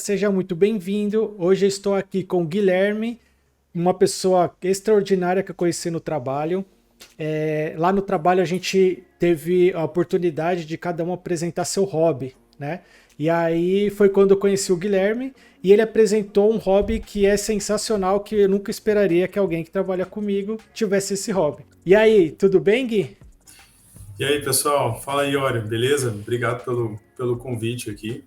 Seja muito bem-vindo. Hoje eu estou aqui com o Guilherme, uma pessoa extraordinária que eu conheci no trabalho. Lá no trabalho a gente teve a oportunidade de cada um apresentar seu hobby, né? E aí foi quando eu conheci o Guilherme e ele apresentou um hobby que é sensacional, que eu nunca esperaria que alguém que trabalha comigo tivesse esse hobby. E aí, tudo bem, Gui? E aí, pessoal? Fala aí, Ório, beleza? Obrigado pelo convite aqui.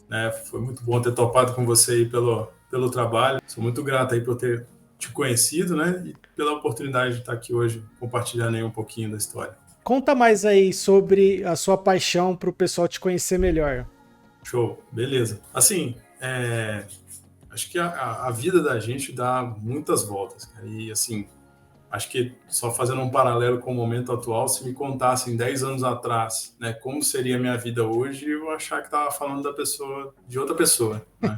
Né? Foi muito bom ter topado com você aí pelo trabalho. Sou muito grato aí por ter te conhecido, né? E pela oportunidade de estar aqui hoje compartilhando aí um pouquinho da história. Conta mais aí sobre a sua paixão para o pessoal te conhecer melhor. Show, beleza. Assim, acho que a vida da gente dá muitas voltas, cara. E assim, acho que só fazendo um paralelo com o momento atual, se me contassem 10 anos atrás, né, como seria a minha vida hoje, eu ia achar que estava falando da pessoa, de outra pessoa, né?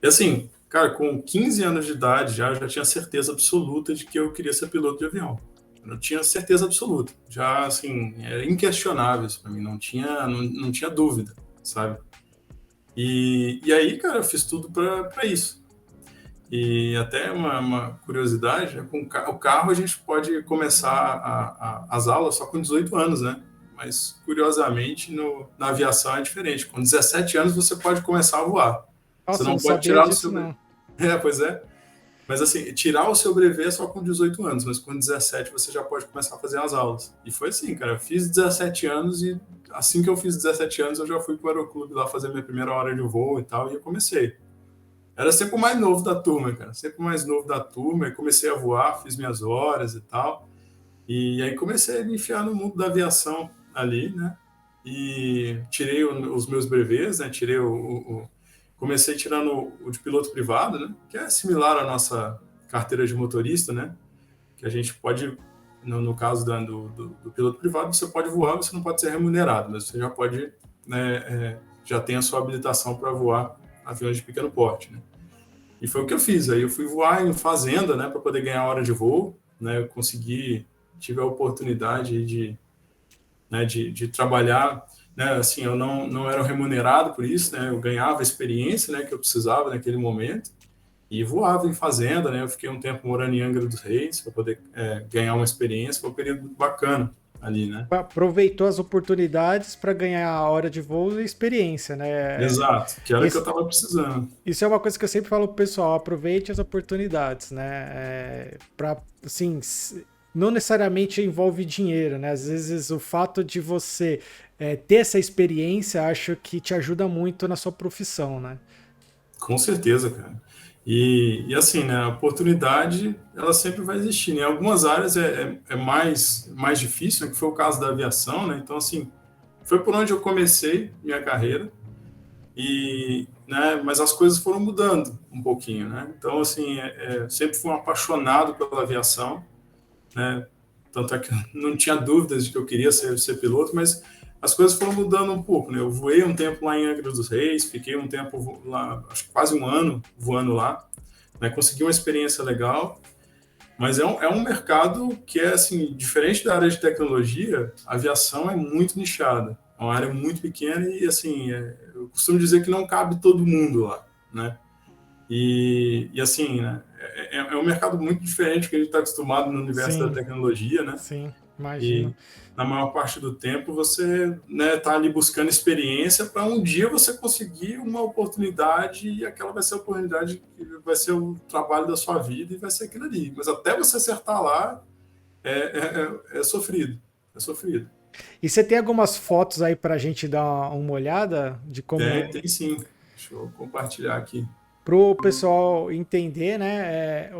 E assim, cara, com 15 anos de idade já tinha certeza absoluta de que eu queria ser piloto de avião. Eu tinha certeza absoluta. Já, assim, era inquestionável isso para mim, não tinha dúvida, sabe? E aí, cara, eu fiz tudo para isso. E até uma curiosidade, né? Com o carro a gente pode começar as aulas só com 18 anos, né? Mas, curiosamente, na aviação é diferente. Com 17 anos você pode começar a voar. Você Nossa, eu não não pode sabia tirar o disso, seu... não. Pois é. Mas assim, tirar o seu brevet é só com 18 anos, mas com 17 você já pode começar a fazer as aulas. E foi assim, cara, eu fiz 17 anos e assim que eu fiz 17 anos eu já fui para o aeroclube lá fazer minha primeira hora de voo e tal, e eu comecei. Era sempre o mais novo da turma, cara. Sempre o mais novo da turma. E comecei a voar, fiz minhas horas e tal. E aí comecei a me enfiar no mundo da aviação ali, né? E tirei os meus brevets, né? Comecei tirando o de piloto privado, né? Que é similar à nossa carteira de motorista, né? Que a gente pode, no caso do piloto privado, você pode voar, você não pode ser remunerado, mas você já pode, né? Já tem a sua habilitação para voar aviões de pequeno porte, né? E foi o que eu fiz. Aí eu fui voar em fazenda, né, para poder ganhar hora de voo, né? Eu consegui, tive a oportunidade de trabalhar, né? Assim, eu não era remunerado por isso, né? Eu ganhava a experiência, né, que eu precisava naquele momento e voava em fazenda, né? Eu fiquei um tempo morando em Angra dos Reis para poder ganhar uma experiência. Foi um período muito bacana ali, né? Aproveitou as oportunidades para ganhar a hora de voo e experiência, né? Exato, que era o que eu Esse- estava precisando. isso é uma coisa que eu sempre falo pro pessoal, aproveite as oportunidades, né? Assim, não necessariamente envolve dinheiro, né? Às vezes o fato de você ter essa experiência, acho que te ajuda muito na sua profissão, né? Com certeza, cara. E assim, né, a oportunidade, ela sempre vai existir, né? Em algumas áreas é mais difícil, né, que foi o caso da aviação, né? Então, assim, foi por onde eu comecei minha carreira, né, mas as coisas foram mudando um pouquinho, né? Então, assim, sempre fui um apaixonado pela aviação, né? Tanto é que não tinha dúvidas de que eu queria ser piloto, mas as coisas foram mudando um pouco, né? Eu voei um tempo lá em Angra dos Reis, fiquei um tempo lá, acho que quase um ano voando lá, né? Consegui uma experiência legal, mas é um mercado que é, assim, diferente da área de tecnologia, a aviação é muito nichada, é uma área muito pequena e, assim, eu costumo dizer que não cabe todo mundo lá, né? E assim, né? É um mercado muito diferente que a gente está acostumado no universo da Sim, tecnologia, né? sim, imagino. E na maior parte do tempo você, né, tá ali buscando experiência para um dia você conseguir uma oportunidade e aquela vai ser a oportunidade que vai ser o trabalho da sua vida e vai ser aquilo ali. Mas até você acertar lá é sofrido, é sofrido. E você tem algumas fotos aí para a gente dar uma olhada de como Tem sim. Deixa eu compartilhar aqui. pro pessoal entender, né?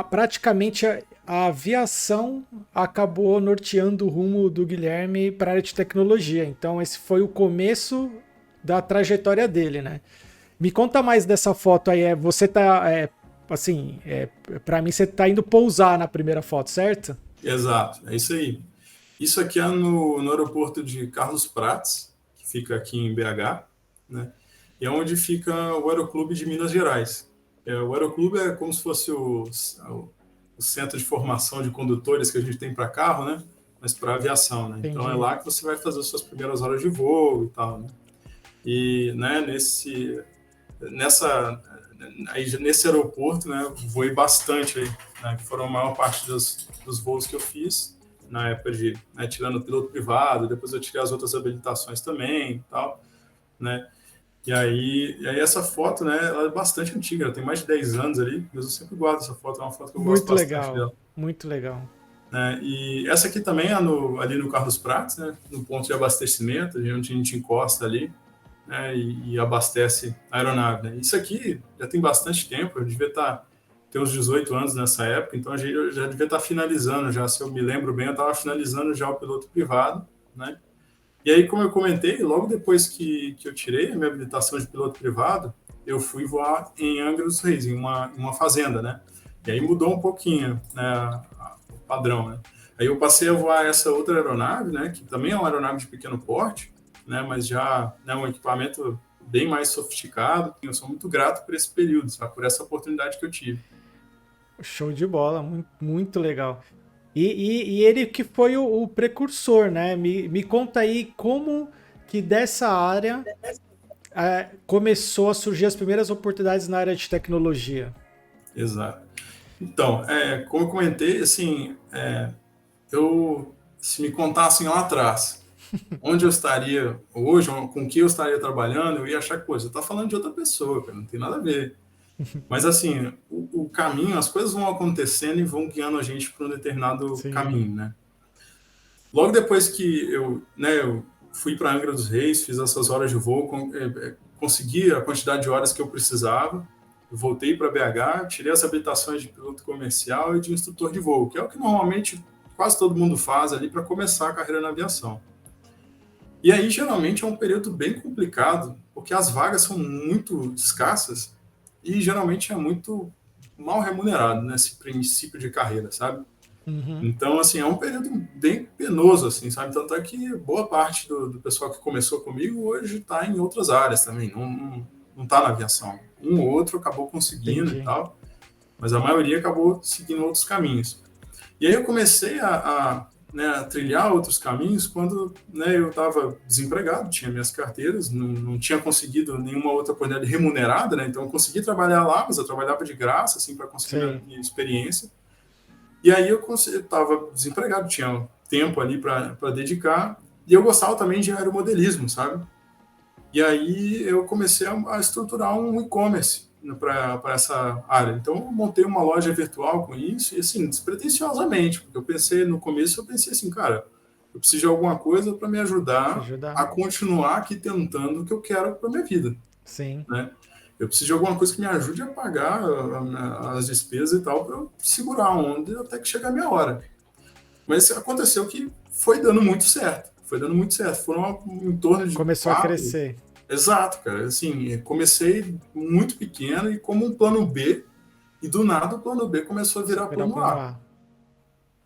Praticamente a aviação acabou norteando o rumo do Guilherme para a área de tecnologia. Então, esse foi o começo da trajetória dele, né? Me conta mais dessa foto aí. Você tá. Assim, para mim, você tá indo pousar na primeira foto, certo? Exato, é isso aí. Isso aqui é no aeroporto de Carlos Prates, que fica aqui em BH, né? E é onde fica o Aeroclube de Minas Gerais. O Aeroclube é como se fosse o centro de formação de condutores que a gente tem para carro, né? Mas para aviação, né? Então é Entendi. lá que você vai fazer as suas primeiras horas de voo e tal, né? E, né, nesse aeroporto, né, voei bastante aí, né, que foram a maior parte dos voos que eu fiz na época de, né, tirando o piloto privado, depois eu tirei as outras habilitações também, e tal, né? E aí essa foto, né, ela é bastante antiga, ela tem mais de 10 anos ali, mas eu sempre guardo essa foto, é uma foto que eu gosto Muito bastante legal, dela. muito legal. Né? E essa aqui também é ali no Carlos Prates, né, no ponto de abastecimento, onde a gente encosta ali, né, e abastece a aeronave. Né? Isso aqui já tem bastante tempo, eu devia ter uns 18 anos nessa época, então eu já devia estar finalizando, já, se eu me lembro bem, eu estava finalizando já o piloto privado, né? E aí, como eu comentei, logo depois que eu tirei a minha habilitação de piloto privado, eu fui voar em Angra dos Reis, em uma fazenda, né? E aí mudou um pouquinho, né, o padrão, né? Aí eu passei a voar essa outra aeronave, né, que também é uma aeronave de pequeno porte, né, mas já é um equipamento bem mais sofisticado. Eu sou muito grato por esse período, sabe, por essa oportunidade que eu tive. Show de bola, muito, muito legal. E ele que foi o precursor, né? Me conta aí como que dessa área começou a surgir as primeiras oportunidades na área de tecnologia. Exato. Então, como eu comentei, assim, se me contassem lá atrás onde eu estaria hoje, com que eu estaria trabalhando, eu ia achar que, pô, você está falando de outra pessoa, cara, não tem nada a ver. Mas, assim, o caminho, as coisas vão acontecendo e vão guiando a gente para um determinado Sim, caminho, né? Logo depois que eu fui para Angra dos Reis, fiz essas horas de voo, consegui a quantidade de horas que eu precisava, voltei para BH, tirei as habilitações de piloto comercial e de instrutor de voo, que é o que normalmente quase todo mundo faz ali para começar a carreira na aviação. E aí, geralmente, é um período bem complicado, porque as vagas são muito escassas e geralmente é muito mal remunerado nesse princípio de carreira, sabe? uhum, Então, assim, é um período bem penoso, assim, sabe? Tanto é que boa parte do pessoal que começou comigo hoje está em outras áreas também, não está na aviação. Um ou outro acabou conseguindo e entendi. tal, mas a maioria acabou seguindo outros caminhos. E aí eu comecei né, a trilhar outros caminhos quando, né, eu estava desempregado, tinha minhas carteiras, não tinha conseguido nenhuma outra oportunidade remunerada, né? Então eu consegui trabalhar lá, mas eu trabalhava de graça, assim, para conseguir Sei. minha experiência. E aí eu estava desempregado, tinha tempo ali para dedicar, e eu gostava também de aeromodelismo, sabe? E aí eu comecei a estruturar um e-commerce para essa área. Então eu montei uma loja virtual com isso, e assim, despretensiosamente, porque no começo eu pensei assim, cara, eu preciso de alguma coisa para me Te ajudar ajudar? a continuar aqui tentando o que eu quero para minha vida, Sim. né? Eu preciso de alguma coisa que me ajude a pagar as despesas e tal, para eu segurar a onda até que chegar a minha hora. Mas aconteceu que foi dando muito certo. Foi dando muito certo. Foram em torno de Começou a quatro. crescer. Exato, cara. Assim, comecei muito pequeno e como um plano B, e do nada o plano B começou a virar Virar plano plano A. A.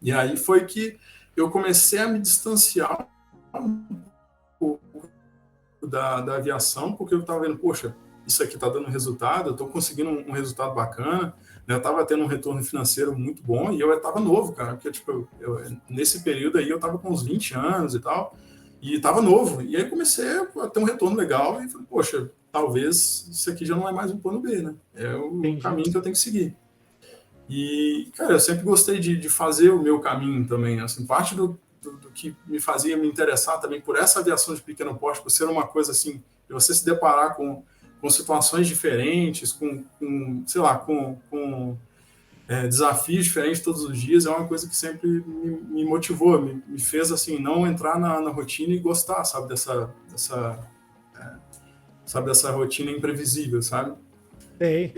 E aí foi que eu comecei a me distanciar um pouco da aviação, porque eu estava vendo, poxa, isso aqui está dando resultado, eu estou conseguindo um resultado bacana, né? Eu estava tendo um retorno financeiro muito bom e eu estava novo, cara, porque tipo, nesse período aí eu estava com uns 20 anos e tal, e estava novo. E aí comecei a ter um retorno legal e falei, poxa, talvez isso aqui já não é mais um plano B, né? É o Entendi. caminho que eu tenho que seguir. E, cara, eu sempre gostei de fazer o meu caminho também. Assim, parte do que me fazia me interessar também por essa aviação de pequeno porte, por ser uma coisa assim, de você se deparar com situações diferentes, sei lá, com desafios diferentes todos os dias, é uma coisa que sempre me motivou, me fez assim, não entrar na rotina e gostar, sabe, sabe, dessa rotina imprevisível, sabe? Sei.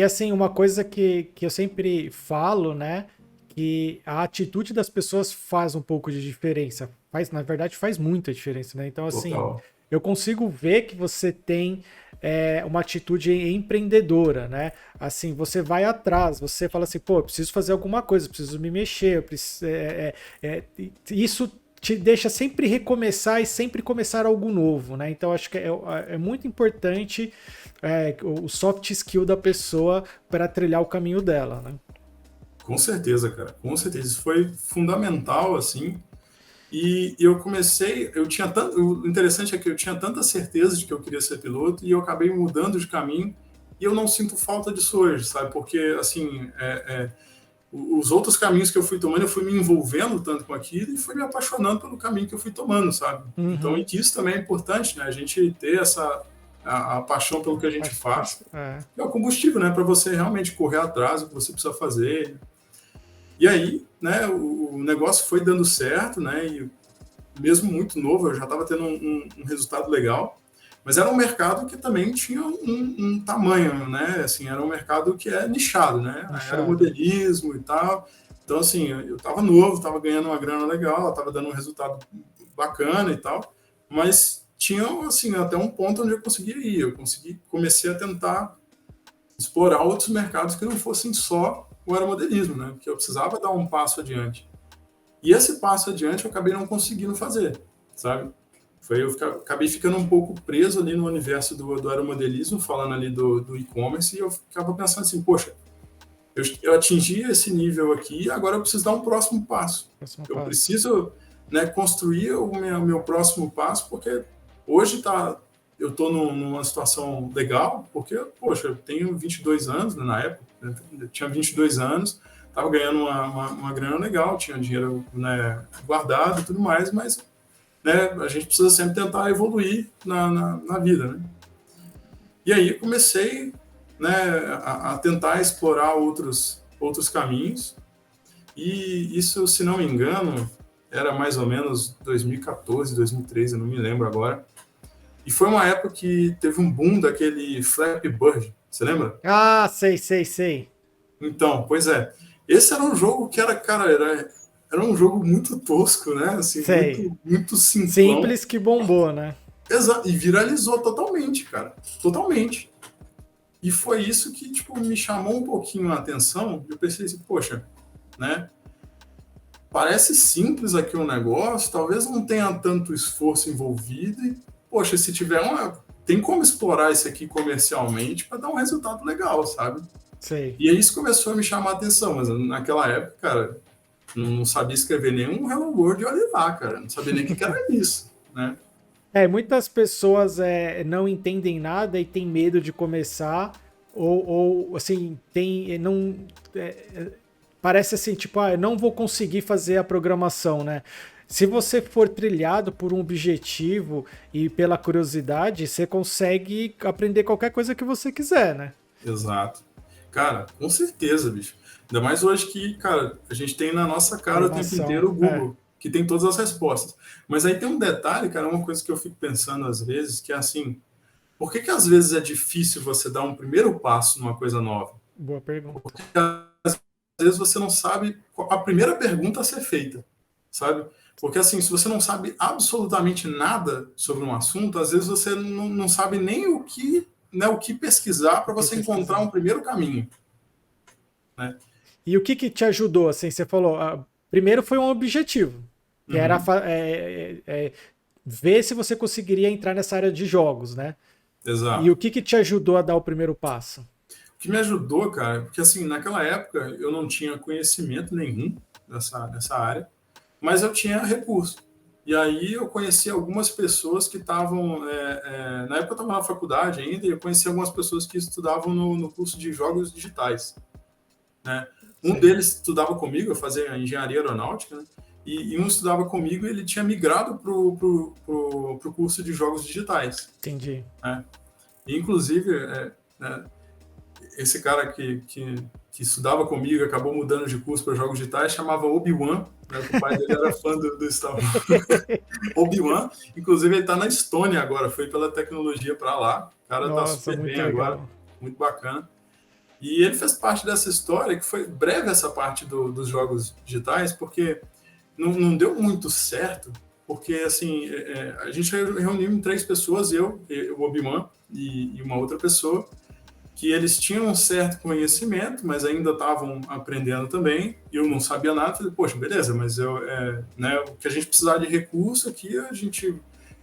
Assim, uma coisa que eu sempre falo, né? Que a atitude das pessoas faz um pouco de diferença. Faz, na verdade, faz muita diferença, né? Então, assim, Total. eu consigo ver que você tem uma atitude empreendedora, né? Assim, você vai atrás, você fala assim, pô, eu preciso fazer alguma coisa, eu preciso me mexer, isso te deixa sempre recomeçar e sempre começar algo novo, né? Então, acho que é muito importante o soft skill da pessoa para trilhar o caminho dela, né? Com certeza, cara, com certeza. Isso foi fundamental, assim, E eu comecei, eu tinha tanto, o interessante é que eu tinha tanta certeza de que eu queria ser piloto e eu acabei mudando de caminho e eu não sinto falta disso hoje, sabe? Porque, assim, os outros caminhos que eu fui tomando, eu fui me envolvendo tanto com aquilo e fui me apaixonando pelo caminho que eu fui tomando, sabe? Então, e Uhum. que isso também é importante, né? A gente ter a paixão pelo que a gente faz, É. que é o combustível, né? Para você realmente correr atrás do que você precisa fazer. E aí, né, o negócio foi dando certo, né? E mesmo muito novo, eu já estava tendo um resultado legal, mas era um mercado que também tinha um tamanho, né? Assim, era um mercado que é nichado, né? Era Inchado. modelismo e tal. Então, assim, eu estava novo, estava ganhando uma grana legal, estava dando um resultado bacana e tal, mas tinha, assim, até um ponto onde eu conseguia ir. Comecei a tentar explorar outros mercados que não fossem só o aeromodelismo, né? Porque eu precisava dar um passo adiante. E esse passo adiante eu acabei não conseguindo fazer, sabe? Acabei ficando um pouco preso ali no universo do aeromodelismo, falando ali do e-commerce, e eu ficava pensando assim, poxa, eu atingi esse nível aqui, agora eu preciso dar um próximo passo. Próximo Eu passo. preciso, né, construir o meu próximo passo, porque hoje eu estou numa situação legal, porque, poxa, eu tenho 22 anos, né, na época, né, eu tinha 22 anos, estava ganhando uma grana legal, tinha dinheiro, né, guardado e tudo mais, mas, né, a gente precisa sempre tentar evoluir na vida, né? E aí comecei, né, a tentar explorar outros caminhos, e isso, se não me engano, era mais ou menos 2014, 2013, eu não me lembro agora. E foi uma época que teve um boom daquele Flappy Bird, você lembra? Ah, sei, sei, sei. Então, pois é. Esse era um jogo que era, cara, era um jogo muito tosco, né? Assim, Sei. muito simplão. Simples que bombou, né? E viralizou totalmente, cara. Totalmente. E foi isso que, tipo, me chamou um pouquinho a atenção. Eu pensei assim, poxa, né? Parece simples aqui o negócio, talvez não tenha tanto esforço envolvido. E, poxa, se tiver tem como explorar isso aqui comercialmente para dar um resultado legal, sabe? Sei. E aí isso começou a me chamar a atenção, mas naquela época, cara, não sabia escrever nenhum Hello World e olha lá, cara, não sabia nem o que era isso, né? É, muitas pessoas não entendem nada e têm medo de começar, ou assim, não, parece assim, tipo, eu não vou conseguir fazer a programação, né? Se você for trilhado por um objetivo e pela curiosidade, você consegue aprender qualquer coisa que você quiser, né? Exato. Cara, com certeza, bicho. Ainda mais hoje que, cara, a gente tem na nossa cara o tempo Informação, inteiro o Google, que tem todas as respostas. Mas aí tem um detalhe, cara, uma coisa que eu fico pensando às vezes, que é assim, por que às vezes é difícil você dar um primeiro passo numa coisa nova? boa pergunta. Às vezes você não sabe a primeira pergunta a ser feita, sabe? Porque assim, se você não sabe absolutamente nada sobre um assunto, às vezes você não sabe nem o que pesquisar para O que você encontrar pesquisar? um primeiro caminho, né? E o que que te ajudou, assim, você falou, primeiro foi um objetivo, que era Uhum, ver se você conseguiria entrar nessa área de jogos, né? E o exato. que que te ajudou a dar o primeiro passo? O que me ajudou, cara, porque assim, naquela época eu não tinha conhecimento nenhum nessa área, mas eu tinha recurso. E aí eu conheci algumas pessoas que estavam. Na época eu estava na faculdade ainda, e eu conheci algumas pessoas que estudavam no curso de jogos digitais. Né? Um Sei, deles estudava comigo, eu fazia engenharia aeronáutica, né? E um estudava comigo e ele tinha migrado para o curso de jogos digitais. entendi. Né? E, inclusive, né, esse cara que estudava comigo acabou mudando de curso para jogos digitais, chamava Obi-Wan, né, o pai dele era fã do Star Wars. Obi-Wan, inclusive ele está na Estônia agora, foi pela tecnologia para lá, o cara está Nossa, super bem muito agora, legal. muito bacana. E ele fez parte dessa história, que foi breve essa parte dos jogos digitais, porque não deu muito certo, porque assim, a gente reuniu em 3 pessoas, o Obi-Wan e uma outra pessoa, que eles tinham um certo conhecimento, mas ainda estavam aprendendo também. Eu não sabia nada, falei, poxa, beleza, mas né, o que a gente precisar de recurso aqui,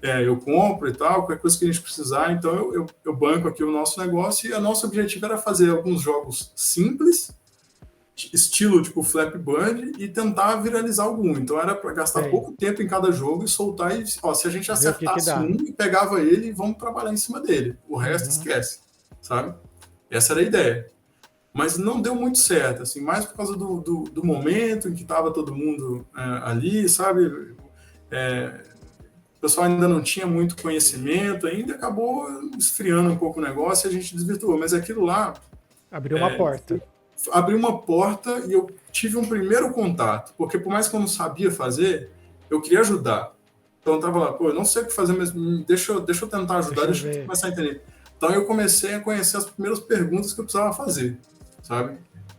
eu compro e tal, qualquer coisa que a gente precisar, então eu banco aqui o nosso negócio, e o nosso objetivo era fazer alguns jogos simples, estilo tipo Flappy Bird e tentar viralizar algum. Então era para gastar Sei. pouco tempo em cada jogo e soltar e, ó, se a gente Ver o que acertasse dá. um e pegava ele, vamos trabalhar em cima dele. O resto Uhum. esquece, sabe? Essa era a ideia. Mas não deu muito certo, assim, mais por causa do momento em que estava todo mundo ali, sabe? O pessoal ainda não tinha muito conhecimento, ainda acabou esfriando um pouco o negócio e a gente desvirtuou. Mas aquilo lá Abriu uma porta. abriu uma porta e eu tive um primeiro contato, porque por mais que eu não sabia fazer, eu queria ajudar. Então eu tava lá, pô, eu não sei o que fazer, mas deixa eu tentar ajudar, Deixa eu deixa eu ver. começar a entender. Então eu comecei a conhecer as primeiras perguntas que eu precisava fazer, sabe?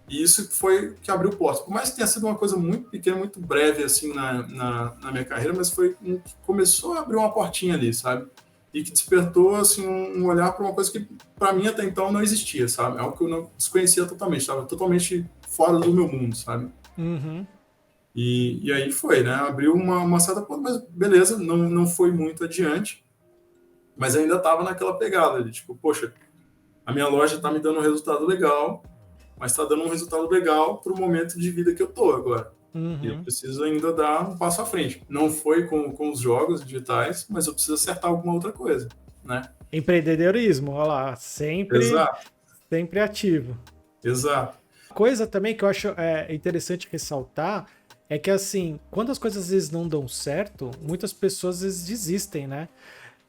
E isso foi que abriu portas. Por mais que tenha sido uma coisa muito pequena, muito breve, assim, na minha carreira, mas foi um que começou a abrir uma portinha ali, sabe? E que despertou, assim, um olhar para uma coisa que, para mim, até então, não existia, sabe? É algo que eu não desconhecia totalmente, estava totalmente fora do meu mundo, sabe? Uhum. E aí foi, né? Abriu uma certa porta, mas beleza, não foi muito adiante, mas ainda estava naquela pegada de, tipo, poxa, a minha loja está me dando um resultado legal, mas está dando um resultado legal para o momento de vida que eu tô agora. E eu Uhum. preciso ainda dar um passo à frente. Não foi com os jogos digitais, mas eu preciso acertar alguma outra coisa, né? Empreendedorismo, olha lá, sempre, Exato, sempre ativo. exato, Coisa também que eu acho interessante ressaltar é que assim, quando as coisas às vezes não dão certo, muitas pessoas às vezes desistem, né?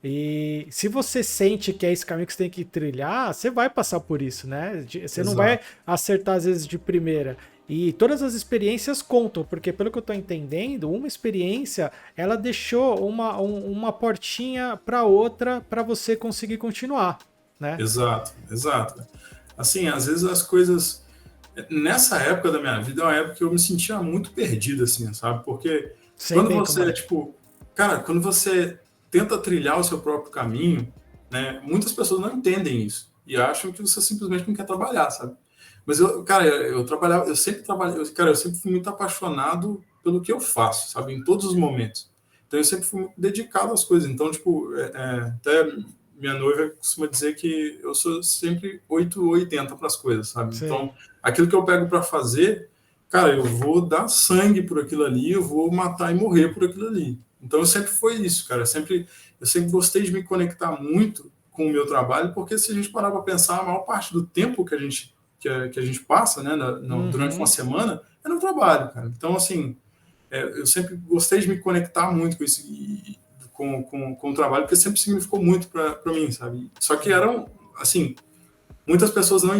E se você sente que é esse caminho que você tem que trilhar, você vai passar por isso, né? Você não vai exato. acertar às vezes de primeira. E todas as experiências contam, porque pelo que eu tô entendendo, uma experiência ela deixou uma portinha para outra para você conseguir continuar, né? Exato, exato. Assim, às vezes as coisas. Nessa época da minha vida, é uma época que eu me sentia muito perdido, assim, sabe? Porque Sei quando bem como você, é. tipo. Cara, quando você tenta trilhar o seu próprio caminho, né? Muitas pessoas não entendem isso. E acham que você simplesmente não quer trabalhar, sabe? Mas eu, cara, eu trabalhava, eu sempre trabalhei, cara, eu sempre fui muito apaixonado pelo que eu faço, sabe? Em todos os momentos. Então eu sempre fui muito dedicado às coisas. Então, tipo, até minha noiva costuma dizer que eu sou sempre 8 ou 80 para as coisas, sabe? Sei. Então, aquilo que eu pego para fazer, cara, eu vou dar sangue por aquilo ali, eu vou matar e morrer por aquilo ali. Então, eu sempre foi isso, cara. Eu sempre gostei de me conectar muito com o meu trabalho, porque se a gente parar para pensar, a maior parte do tempo que a gente passa, né, durante uma Uhum. semana, é no trabalho, cara. Então, assim, eu sempre gostei de me conectar muito com isso, com o trabalho, porque sempre significou muito para mim, sabe? Só que Sim. eram, assim, muitas pessoas não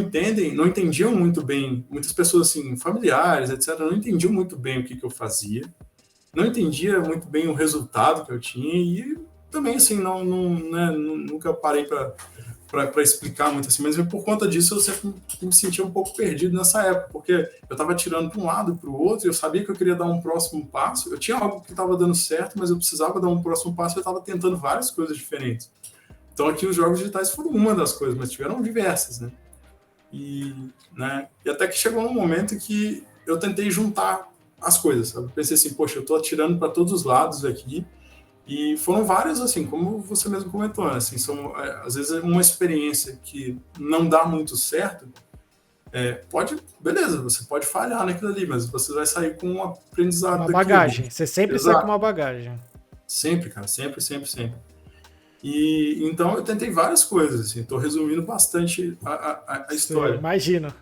entendiam muito bem, muitas pessoas, assim, familiares, etc., não entendiam muito bem o que eu fazia, não entendia muito bem o resultado que eu tinha e também, assim, né, nunca parei para explicar muito assim, mas por conta disso eu sempre me sentia um pouco perdido nessa época, porque eu estava tirando para um lado e para o outro, eu sabia que eu queria dar um próximo passo, eu tinha algo que estava dando certo, mas eu precisava dar um próximo passo e eu estava tentando várias coisas diferentes. Então aqui os jogos digitais foram uma das coisas, mas tiveram diversas, né? E até que chegou um momento que eu tentei juntar as coisas, sabe? Pensei assim, poxa, eu estou atirando para todos os lados aqui, e foram várias, assim, como você mesmo comentou, né? Assim, às vezes uma experiência que não dá muito certo, beleza, você pode falhar naquilo ali, mas você vai sair com um aprendizado Uma daquilo. bagagem. Você sempre sai com Exato. uma bagagem. Sempre, cara, sempre, sempre, sempre. E então eu tentei várias coisas, assim, estou resumindo bastante a Você história. imagina.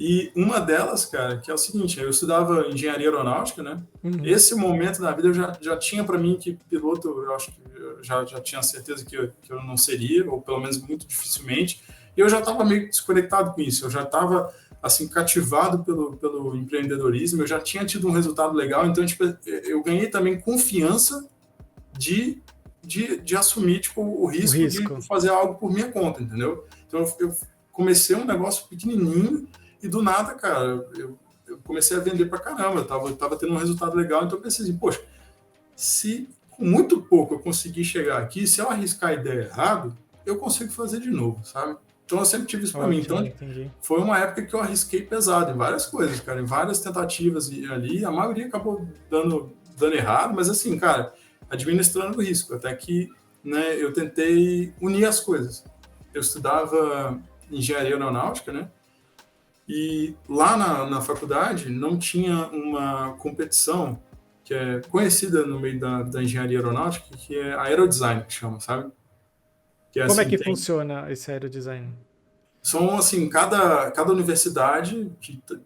E uma delas, cara, que é o seguinte, eu estudava engenharia aeronáutica, né? Uhum. Esse momento da vida eu já tinha para mim que piloto, eu acho que eu já tinha certeza que eu não seria, ou pelo menos muito dificilmente, e eu já estava meio desconectado com isso, eu já estava, assim, cativado pelo empreendedorismo, eu já tinha tido um resultado legal, então, tipo, eu ganhei também confiança de, de assumir, tipo, o O risco de risco. fazer algo por minha conta, entendeu? Então, eu comecei um negócio pequenininho, e do nada, cara, eu comecei a vender pra caramba, eu tava tendo um resultado legal, então eu pensei assim, poxa, se com muito pouco eu conseguir chegar aqui, se eu arriscar a ideia errado, eu consigo fazer de novo, sabe? Então eu sempre tive isso para mim. Ótimo, Então entendi. foi uma época que eu arrisquei pesado em várias coisas, cara, em várias tentativas e ali, a maioria acabou dando errado, mas assim, cara, administrando o risco, até que, né, eu tentei unir as coisas. Eu estudava engenharia aeronáutica, né? E lá na faculdade não tinha uma competição que é conhecida no meio da engenharia aeronáutica, que é aerodesign, que chama, sabe? Que é Como é assim, que tem funciona esse aerodesign? são assim, cada universidade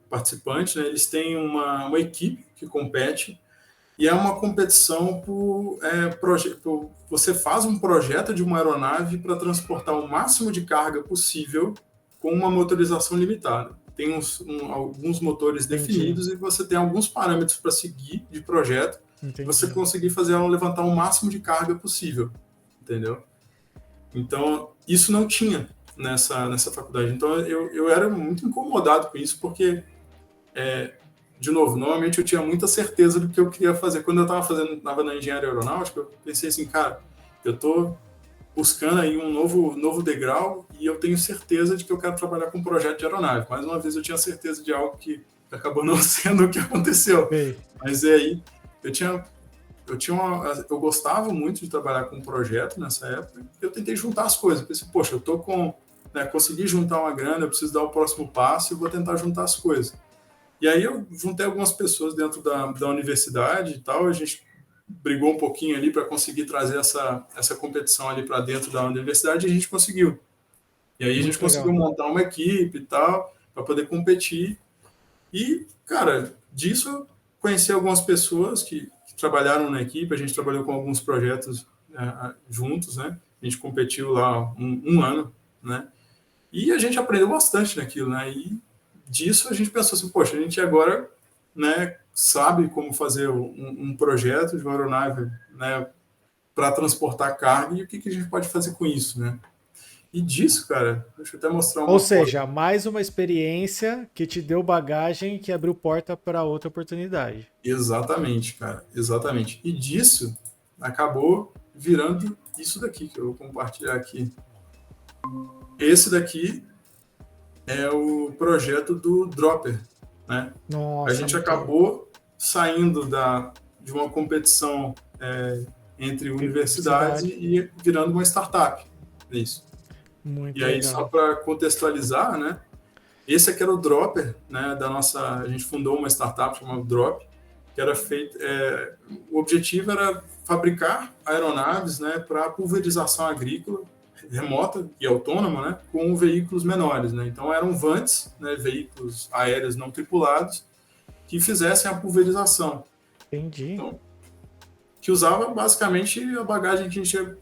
participante, né, eles têm uma equipe que compete e é uma competição por você faz um projeto de uma aeronave para transportar o máximo de carga possível com uma motorização limitada. Tem alguns motores Entendi, definidos e você tem alguns parâmetros para seguir de projeto e você entendi. conseguir fazer ela levantar o máximo de carga possível, entendeu? Então, isso não tinha nessa faculdade. Então, eu era muito incomodado com isso, porque, de novo, normalmente eu tinha muita certeza do que eu queria fazer. Quando eu estava na engenharia aeronáutica, eu pensei assim, cara, eu estou buscando aí um novo degrau e eu tenho certeza de que eu quero trabalhar com um projeto de aeronave. Mais uma vez, eu tinha certeza de algo que acabou não sendo o que aconteceu. Sei. Mas é aí, eu tinha eu gostava muito de trabalhar com um projeto nessa época. Eu tentei juntar as coisas. Eu pensei, poxa, eu tô consegui juntar uma grana, eu preciso dar o próximo passo e vou tentar juntar as coisas. E aí eu juntei algumas pessoas dentro da universidade e tal, a gente brigou um pouquinho ali para conseguir trazer essa competição ali para dentro da universidade e a gente conseguiu. E aí a gente Muito conseguiu legal. montar uma equipe e tal, para poder competir. E, cara, disso eu conheci algumas pessoas que trabalharam na equipe, a gente trabalhou com alguns projetos juntos, né? A gente competiu lá um ano, né? E a gente aprendeu bastante naquilo, né? E disso a gente pensou assim, poxa, a gente agora, né, sabe como fazer um projeto de uma aeronave, né, para transportar carga e o que a gente pode fazer com isso, né? E disso, cara, deixa eu até mostrar Ou uma foto. seja, mais uma experiência que te deu bagagem que abriu porta para outra oportunidade. Exatamente, cara, exatamente. E disso acabou virando isso daqui que eu vou compartilhar aqui. Esse daqui é o projeto do Dropper, né? A Nossa, gente muito louco. acabou saindo de uma competição entre universidades Universidade. e virando uma startup. Isso. E Muito aí, só legal. para contextualizar, né? Esse aqui era o Dropper, né? A gente fundou uma startup chamada Drop, que era feito. O objetivo era fabricar aeronaves, né, para pulverização agrícola remota e autônoma, né, com veículos menores, né. Então eram vantes, né, veículos aéreos não tripulados que fizessem a pulverização. Entendi. Então, que usava basicamente a bagagem que a gente tinha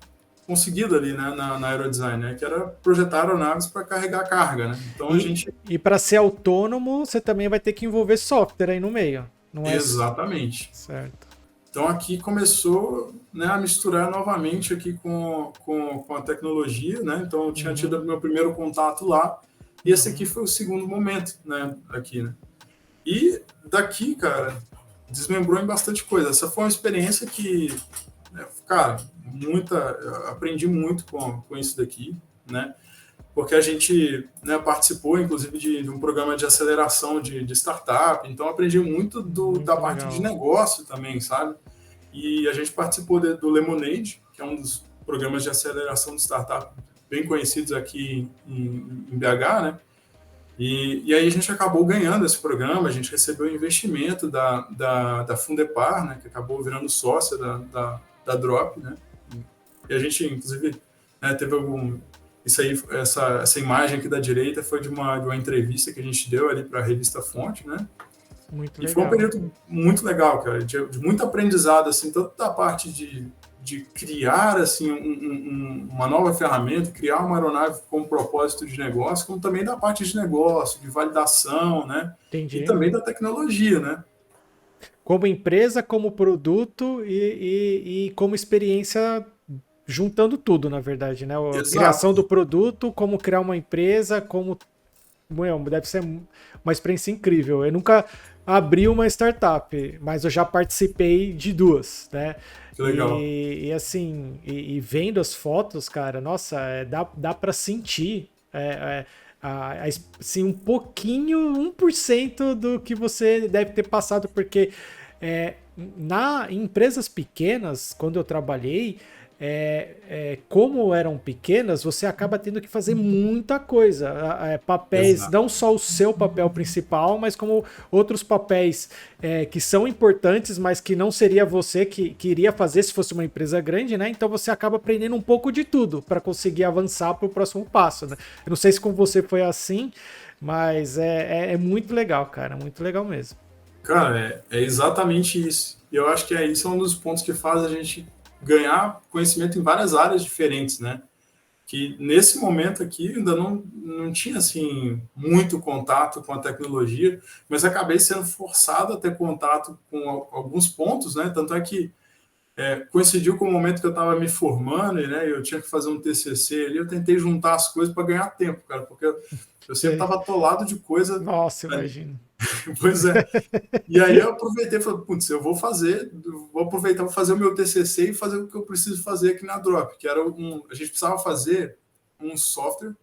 conseguido ali, né, na Aerodesign, né, que era projetar aeronaves para carregar carga, né. Então a E, gente e para ser autônomo, você também vai ter que envolver software aí no meio. Não é exatamente. certo. Então aqui começou, né, a misturar novamente aqui com a tecnologia, né? Então eu tinha Uhum, tido meu primeiro contato lá e esse aqui uhum. foi o segundo momento, né, aqui, né? E daqui, cara, desmembrou em bastante coisa. Essa foi uma experiência que, né, cara, eu aprendi muito com isso daqui, né? Porque a gente, né, participou, inclusive, de um programa de aceleração de startup, então aprendi muito da Muito parte de legal. negócio também, sabe? E a gente participou do Lemonade, que é um dos programas de aceleração de startup bem conhecidos aqui em BH, né? E aí a gente acabou ganhando esse programa, a gente recebeu investimento da Fundepar, né, que acabou virando sócia da Drop, né? E a gente, inclusive, né, teve algum... Isso aí, essa imagem aqui da direita foi de uma entrevista que a gente deu ali para a revista Fonte, né? Muito E foi um legal. período muito legal, cara, de muito aprendizado, assim, tanto da parte de criar, assim, uma nova ferramenta, criar uma aeronave com um propósito de negócio, como também da parte de negócio, de validação, né? E Entendi. também da tecnologia, né? Como empresa, como produto e como experiência, juntando tudo, na verdade, né? A criação do Exato, produto, como criar uma empresa, como. Meu, deve ser uma experiência incrível. Eu nunca abri uma startup, mas eu já participei de duas, né? que legal. E assim, e vendo as fotos, cara, nossa, dá para sentir assim, um pouquinho, 1% do que você deve ter passado, porque em empresas pequenas, quando eu trabalhei, como eram pequenas, você acaba tendo que fazer muita coisa. Papéis, Exato. não só o seu papel principal, mas como outros papéis que são importantes, mas que não seria você que iria fazer se fosse uma empresa grande, né? Então você acaba aprendendo um pouco de tudo para conseguir avançar para o próximo passo, né? Eu não sei se com você foi assim, mas é muito legal, cara, muito legal mesmo. Cara, é exatamente isso. E eu acho que isso é um dos pontos que faz a gente ganhar conhecimento em várias áreas diferentes, né? Que nesse momento aqui ainda não tinha assim muito contato com a tecnologia, mas acabei sendo forçado a ter contato com alguns pontos, né? Tanto é que coincidiu com o momento que eu estava me formando e, né, eu tinha que fazer um TCC ali, eu tentei juntar as coisas para ganhar tempo, cara, porque eu sempre Sei. estava atolado de coisa. Nossa, Né? imagino. Pois é. E aí eu aproveitei e falei, putz, vou aproveitar para fazer o meu TCC e fazer o que eu preciso fazer aqui na Drop, que era a gente precisava fazer um software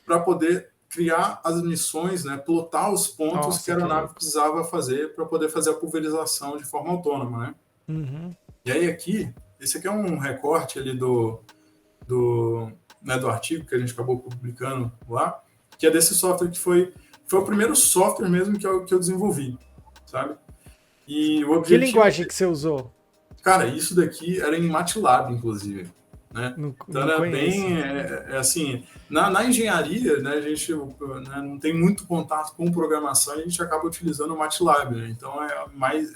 para poder criar as missões, né, plotar os pontos que a Nossa, que aeronave louco. precisava fazer para poder fazer a pulverização de forma autônoma, né? Uhum. E aí esse aqui é um recorte ali né, do artigo que a gente acabou publicando lá, que é desse software que foi o primeiro software mesmo que eu desenvolvi, sabe? E o Que objetivo, linguagem que você usou? cara, isso daqui era em MATLAB, inclusive, né? Não, Então não era conheço. bem, assim, na engenharia, né, a gente, né, não tem muito contato com programação, e a gente acaba utilizando o MATLAB, né? Então é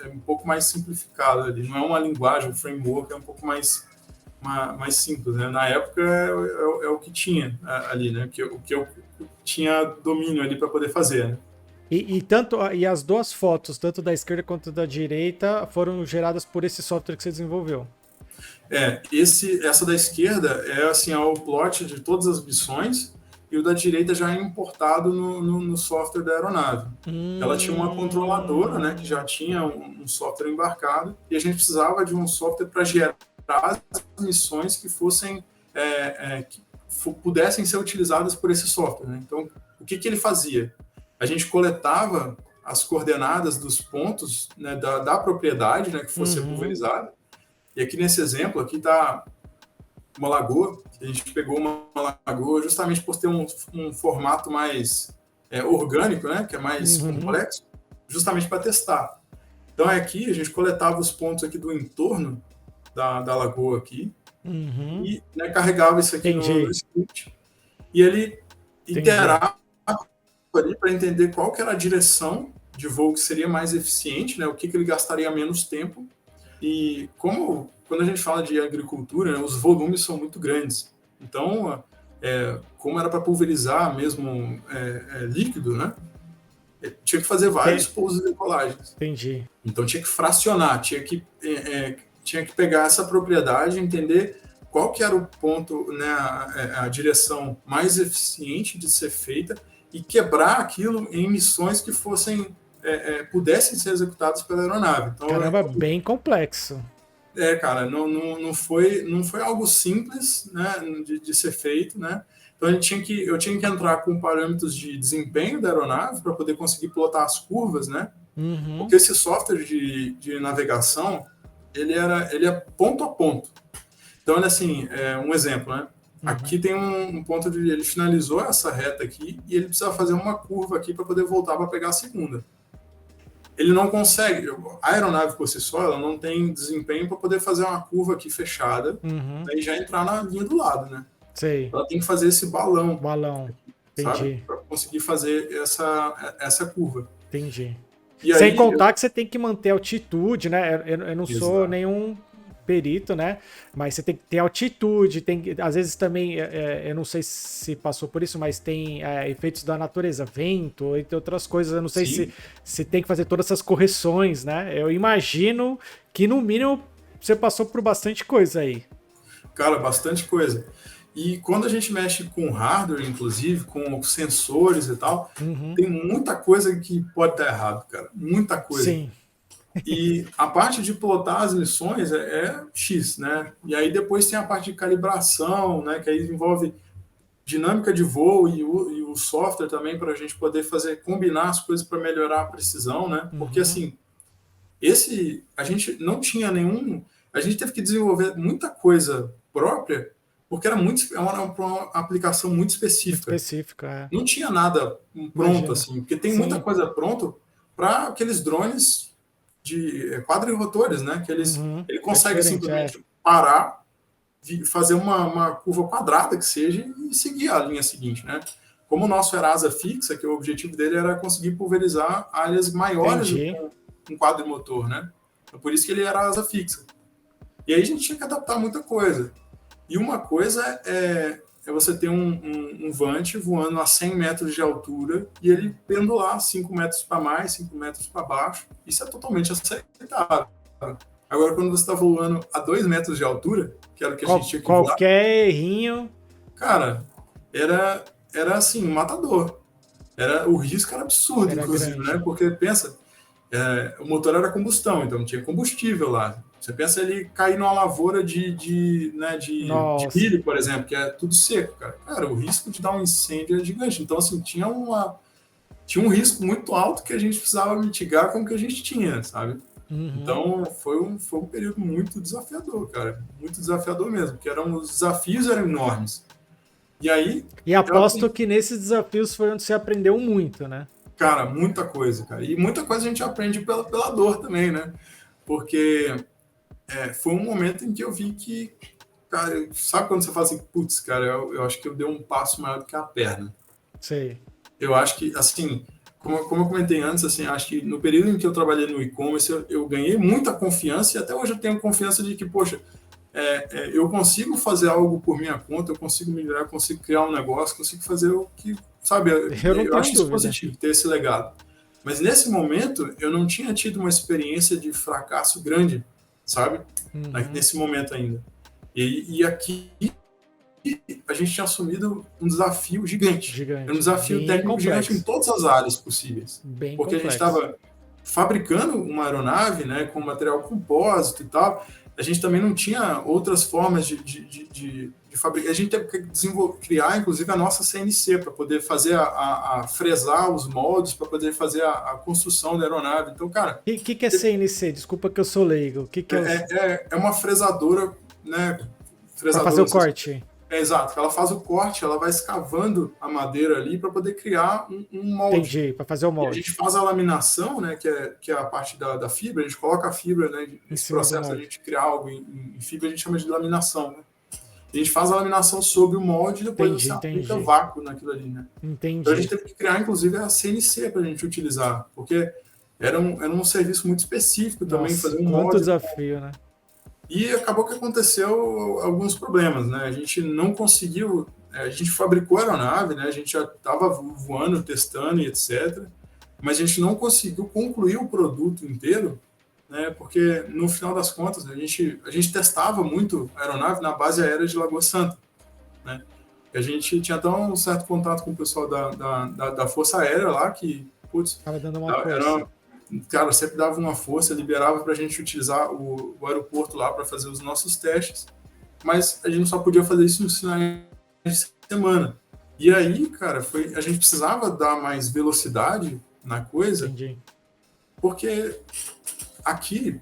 um pouco mais simplificado ali, não é uma linguagem, um framework, é um pouco mais simples, né? Na época é o que tinha ali, né? O que eu tinha domínio ali para poder fazer, né? E as duas fotos, tanto da esquerda quanto da direita, foram geradas por esse software que você desenvolveu. Essa da esquerda é assim, é o plot de todas as missões, e o da direita já é importado no software da aeronave. Ela tinha uma controladora, né, que já Hum, tinha um software embarcado, e a gente precisava de um software para gerar as missões que fossem que pudessem ser utilizadas por esse software, né? Então, o que ele fazia? A gente coletava as coordenadas dos pontos, né, da propriedade, né, que fosse uhum, pulverizada. E aqui nesse exemplo, aqui está uma lagoa. A gente pegou uma lagoa justamente por ter um formato mais orgânico, né, que é mais uhum, complexo, justamente para testar. Então aqui a gente coletava os pontos aqui do entorno da lagoa aqui uhum. e, né, carregava isso aqui no Entendi, script, e ele entendi. iterava ali para entender qual que era a direção de voo que seria mais eficiente, né, o que ele gastaria menos tempo. E quando a gente fala de agricultura, né, os volumes são muito grandes. Então, como era para pulverizar mesmo líquido, né, tinha que fazer vários pousos e decolagens. Entendi. Então, tinha que fracionar, tinha que pegar essa propriedade, entender qual que era o ponto, né, a direção mais eficiente de ser feita e quebrar aquilo em missões que pudessem ser executadas pela aeronave. Então, Caramba, bem complexo. cara, não foi algo simples, né, de ser feito, né? Então eu tinha que entrar com parâmetros de desempenho da aeronave para poder conseguir plotar as curvas, né? Uhum, Porque esse software de navegação, ele é ponto a ponto. Então, ele, assim, um exemplo, né? uhum. Aqui tem um ponto de ele finalizou essa reta aqui e ele precisa fazer uma curva aqui para poder voltar para pegar a segunda. Ele não consegue, a aeronave por si só, ela não tem desempenho para poder fazer uma curva aqui fechada, Uhum. né, e já entrar na linha do lado, né? Sei. Ela tem que fazer esse balão, Balão. sabe? Entendi. Para conseguir fazer essa curva. Entendi. E Sem aí, contar que você tem que manter altitude, né? Eu não sou exato. nenhum perito, né? Mas você tem que ter altitude, às vezes também, eu não sei se passou por isso, mas tem efeitos da natureza, vento, entre outras coisas. Eu não sei se, Sim, se tem que fazer todas essas correções, né? Eu imagino que no mínimo você passou por bastante coisa aí. cara, bastante coisa. E quando a gente mexe com hardware, inclusive, com sensores e tal, Uhum. tem muita coisa que pode dar errado, cara. Muita coisa. Sim. E a parte de plotar as missões é X, né? E aí depois tem a parte de calibração, né? Que aí envolve dinâmica de voo e o software também para a gente poder combinar as coisas para melhorar a precisão, né? Porque Uhum. assim, a gente não tinha nenhum, a gente teve que desenvolver muita coisa própria, porque é uma aplicação muito Muito específica. específico, é. Não tinha nada pronto, Imagina. assim, porque tem muita Sim. coisa pronto para aqueles drones de quadrirotores, né? Que Uhum. ele É consegue diferente, é. simplesmente parar, fazer uma curva quadrada que seja e seguir a linha seguinte, né? Como o nosso era asa fixa, que o objetivo dele era conseguir pulverizar áreas maiores do Entendi. que um quadrimotor, né? Então, por isso que ele era asa fixa. E aí a gente tinha que adaptar muita coisa. E uma coisa é você ter um Vant voando a 100 metros de altura e ele pendular 5 metros para mais, 5 metros para baixo. Isso é totalmente aceitável. Agora, quando você está voando a 2 metros de altura, que era o que a gente tinha que voar, Qualquer errinho. cara, era assim, matador. O risco era absurdo, Era inclusive, né? grande. Porque pensa, o motor era combustão, então não tinha combustível lá. Você pensa ele cair numa lavoura de Nossa. milho, por exemplo, que é tudo seco, cara. Cara, o risco de dar um incêndio é gigante. Então, assim, tinha um risco muito alto que a gente precisava mitigar com o que a gente tinha, sabe? Uhum. Então, foi um período muito desafiador, cara. Muito desafiador mesmo, porque os desafios eram enormes. E aí, E eu aposto aprendi, que nesses desafios foi onde você aprendeu muito, né? cara, muita coisa, cara. E muita coisa a gente aprende pela dor também, né? Porque foi um momento em que eu vi que, cara, sabe quando você fala assim, putz, cara, eu acho que eu dei um passo maior do que a perna. Sei. Eu acho que, assim, como eu comentei antes, assim, acho que no período em que eu trabalhei no e-commerce, eu ganhei muita confiança e até hoje eu tenho confiança de que, poxa, eu consigo fazer algo por minha conta, eu consigo melhorar, eu consigo criar um negócio, consigo fazer o que, sabe, Eu não eu tenho acho isso dúvida. positivo, ter esse legado. Mas nesse momento, eu não tinha tido uma experiência de fracasso grande, sabe? Uhum. Nesse momento ainda. E aqui a gente tinha assumido um desafio gigante. Era um Gigante. desafio Bem técnico gigante em complexo. todas as áreas possíveis. Bem Porque a gente complexo. estava fabricando uma aeronave, né, com material compósito e tal. A gente também não tinha outras formas de fabricar. A gente teve que criar, inclusive, a nossa CNC para poder fazer a fresar os moldes, para poder fazer a construção da aeronave. Então, cara, O que é CNC? Desculpa que eu sou leigo. O que é os... é uma fresadora, né? Para fazer o Fresadora, corte? exato. Ela faz o corte, ela vai escavando a madeira ali para poder criar um molde. Entendi, para fazer o E a gente molde. faz a laminação, né, que é a parte da fibra, a gente coloca a fibra, né, Em nesse cima do processo da molde. gente criar algo em fibra, a gente chama de laminação, né? A gente faz a laminação sobre o molde e depois Entendi, você aplica entendi. vácuo naquilo ali, né? Então a gente Entendi. teve que criar, inclusive, a CNC para a gente utilizar, porque era um serviço muito específico também, Nossa, fazer um quanto molde. desafio, né? E acabou que aconteceu alguns problemas, né? A gente não conseguiu, a gente fabricou a aeronave, né? A gente já estava voando, testando e etc. Mas a gente não conseguiu concluir o produto inteiro, né? Porque no final das contas, né, a gente testava muito a aeronave na base aérea de Lagoa Santa, né? E a gente tinha até um certo contato com o pessoal da Força Aérea lá, que, putz, Tava dando uma força. era, cara, sempre dava uma força, liberava para a gente utilizar o aeroporto lá para fazer os nossos testes, mas a gente só podia fazer isso nos finais de semana. E aí, cara, a gente precisava dar mais velocidade na coisa, Entendi. porque aqui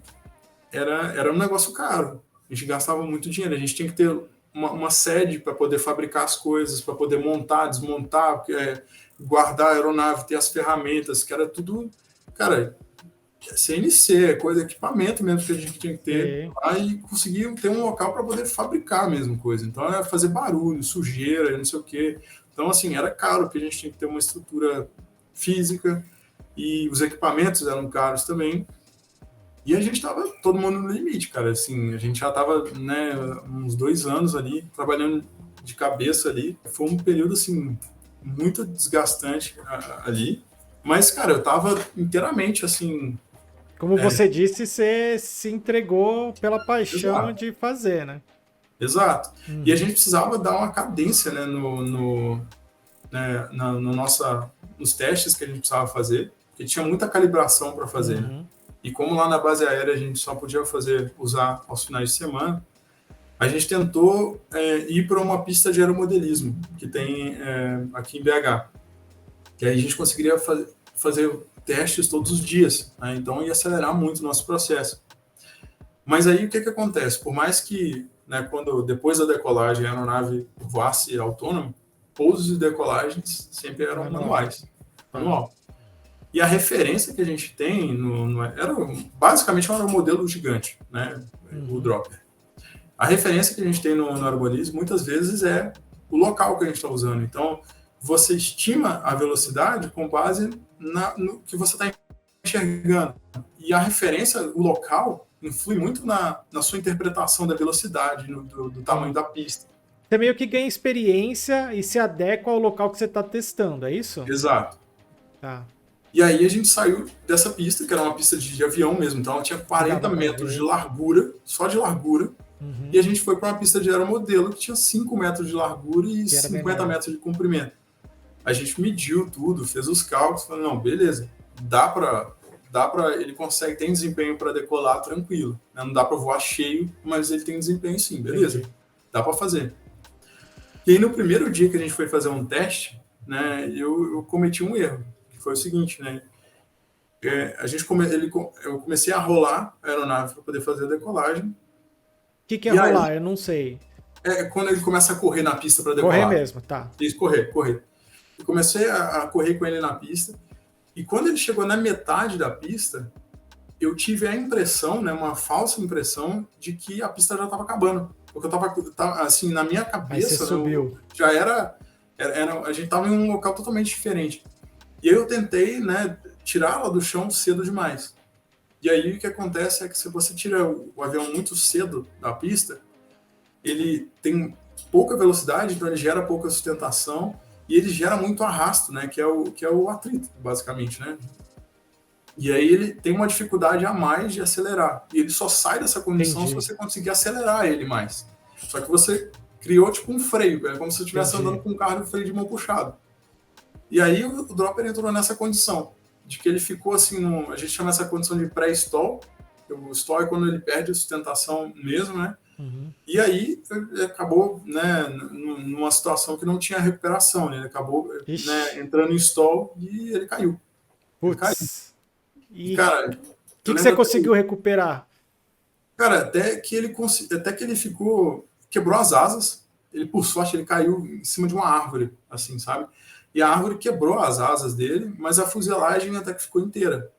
era um negócio caro. A gente gastava muito dinheiro. A gente tinha que ter uma sede para poder fabricar as coisas, para poder montar, desmontar, guardar a aeronave, ter as ferramentas, que era tudo, cara, CNC, coisa, equipamento mesmo que a gente tinha que ter Sei. lá e conseguir ter um local para poder fabricar a mesma coisa. Então era fazer barulho, sujeira, não sei o quê. Então, assim, era caro, porque a gente tinha que ter uma estrutura física e os equipamentos eram caros também. E a gente estava todo mundo no limite, cara. Assim, a gente já estava, né, uns 2 anos ali trabalhando de cabeça ali. Foi um período assim muito desgastante ali. Mas, cara, eu estava inteiramente assim. Como você disse, você se entregou pela paixão Exato, de fazer, né? exato. E a Uhum. gente precisava dar uma cadência, né, né, nos testes que a gente precisava fazer, porque tinha muita calibração para fazer, né? Uhum. E como lá na base aérea a gente só podia usar aos finais de semana, a gente tentou ir para uma pista de aeromodelismo que tem aqui em BH, que aí a gente conseguiria fazer testes todos os dias, né? Então ia acelerar muito o nosso processo. Mas aí o que acontece? Por mais que né, quando depois da decolagem a aeronave voasse autônoma, pousos e decolagens sempre eram manuais, manual. E a referência que a gente tem basicamente era um modelo gigante, né, o Dropper. A referência que a gente tem no aeromodelismo muitas vezes é o local que a gente está usando. Então, você estima a velocidade com base no que você está enxergando. E a referência, o local, influi muito na sua interpretação da velocidade, do tamanho da pista. Você meio que ganha experiência e se adequa ao local que você está testando, é isso? Exato. Tá. E aí a gente saiu dessa pista, que era uma pista de avião mesmo, então ela tinha 40 metros de largura, só de largura, e a gente foi para uma pista de aeromodelo que tinha 5 metros de largura e 50 metros de comprimento. A gente mediu tudo, fez os cálculos, falou, não, beleza, dá para ele tem desempenho para decolar tranquilo, né? Não dá para voar cheio, mas ele tem desempenho sim, beleza, dá para fazer. E aí no primeiro dia que a gente foi fazer um teste, né, eu cometi um erro, que foi o seguinte, né, eu comecei a rolar a aeronave para poder fazer a decolagem. O que é rolar? Aí, eu não sei. É quando ele começa a correr na pista para decolar. Correr mesmo, tá. Isso, correr. Eu comecei a correr com ele na pista, e quando ele chegou na metade da pista, eu tive a impressão, né, uma falsa impressão, de que a pista já estava acabando. Porque eu tava assim, na minha cabeça, aí você subiu. Já era, a gente estava em um local totalmente diferente. E aí eu tentei, né, tirá-la do chão cedo demais. E aí o que acontece é que se você tira o avião muito cedo da pista, ele tem pouca velocidade, então ele gera pouca sustentação e ele gera muito arrasto, né, que é o atrito, basicamente, né? E aí ele tem uma dificuldade a mais de acelerar. E ele só sai dessa condição se você conseguir acelerar ele mais. Só que você criou tipo um freio, é como se você estivesse andando com um carro de freio de mão puxado. E aí o Dropper entrou nessa condição, de que ele ficou assim, a gente chama essa condição de pré-stall. O stall é quando ele perde a sustentação mesmo, né? E aí ele acabou, né, numa situação que não tinha recuperação, né? Ele acabou, né, entrando em stall e ele caiu. Putz. E cara, o que você conseguiu recuperar? Cara, até que ele ficou, quebrou as asas. Ele, por sorte, ele caiu em cima de uma árvore, assim, sabe? E a árvore quebrou as asas dele, mas a fuselagem até que ficou inteira.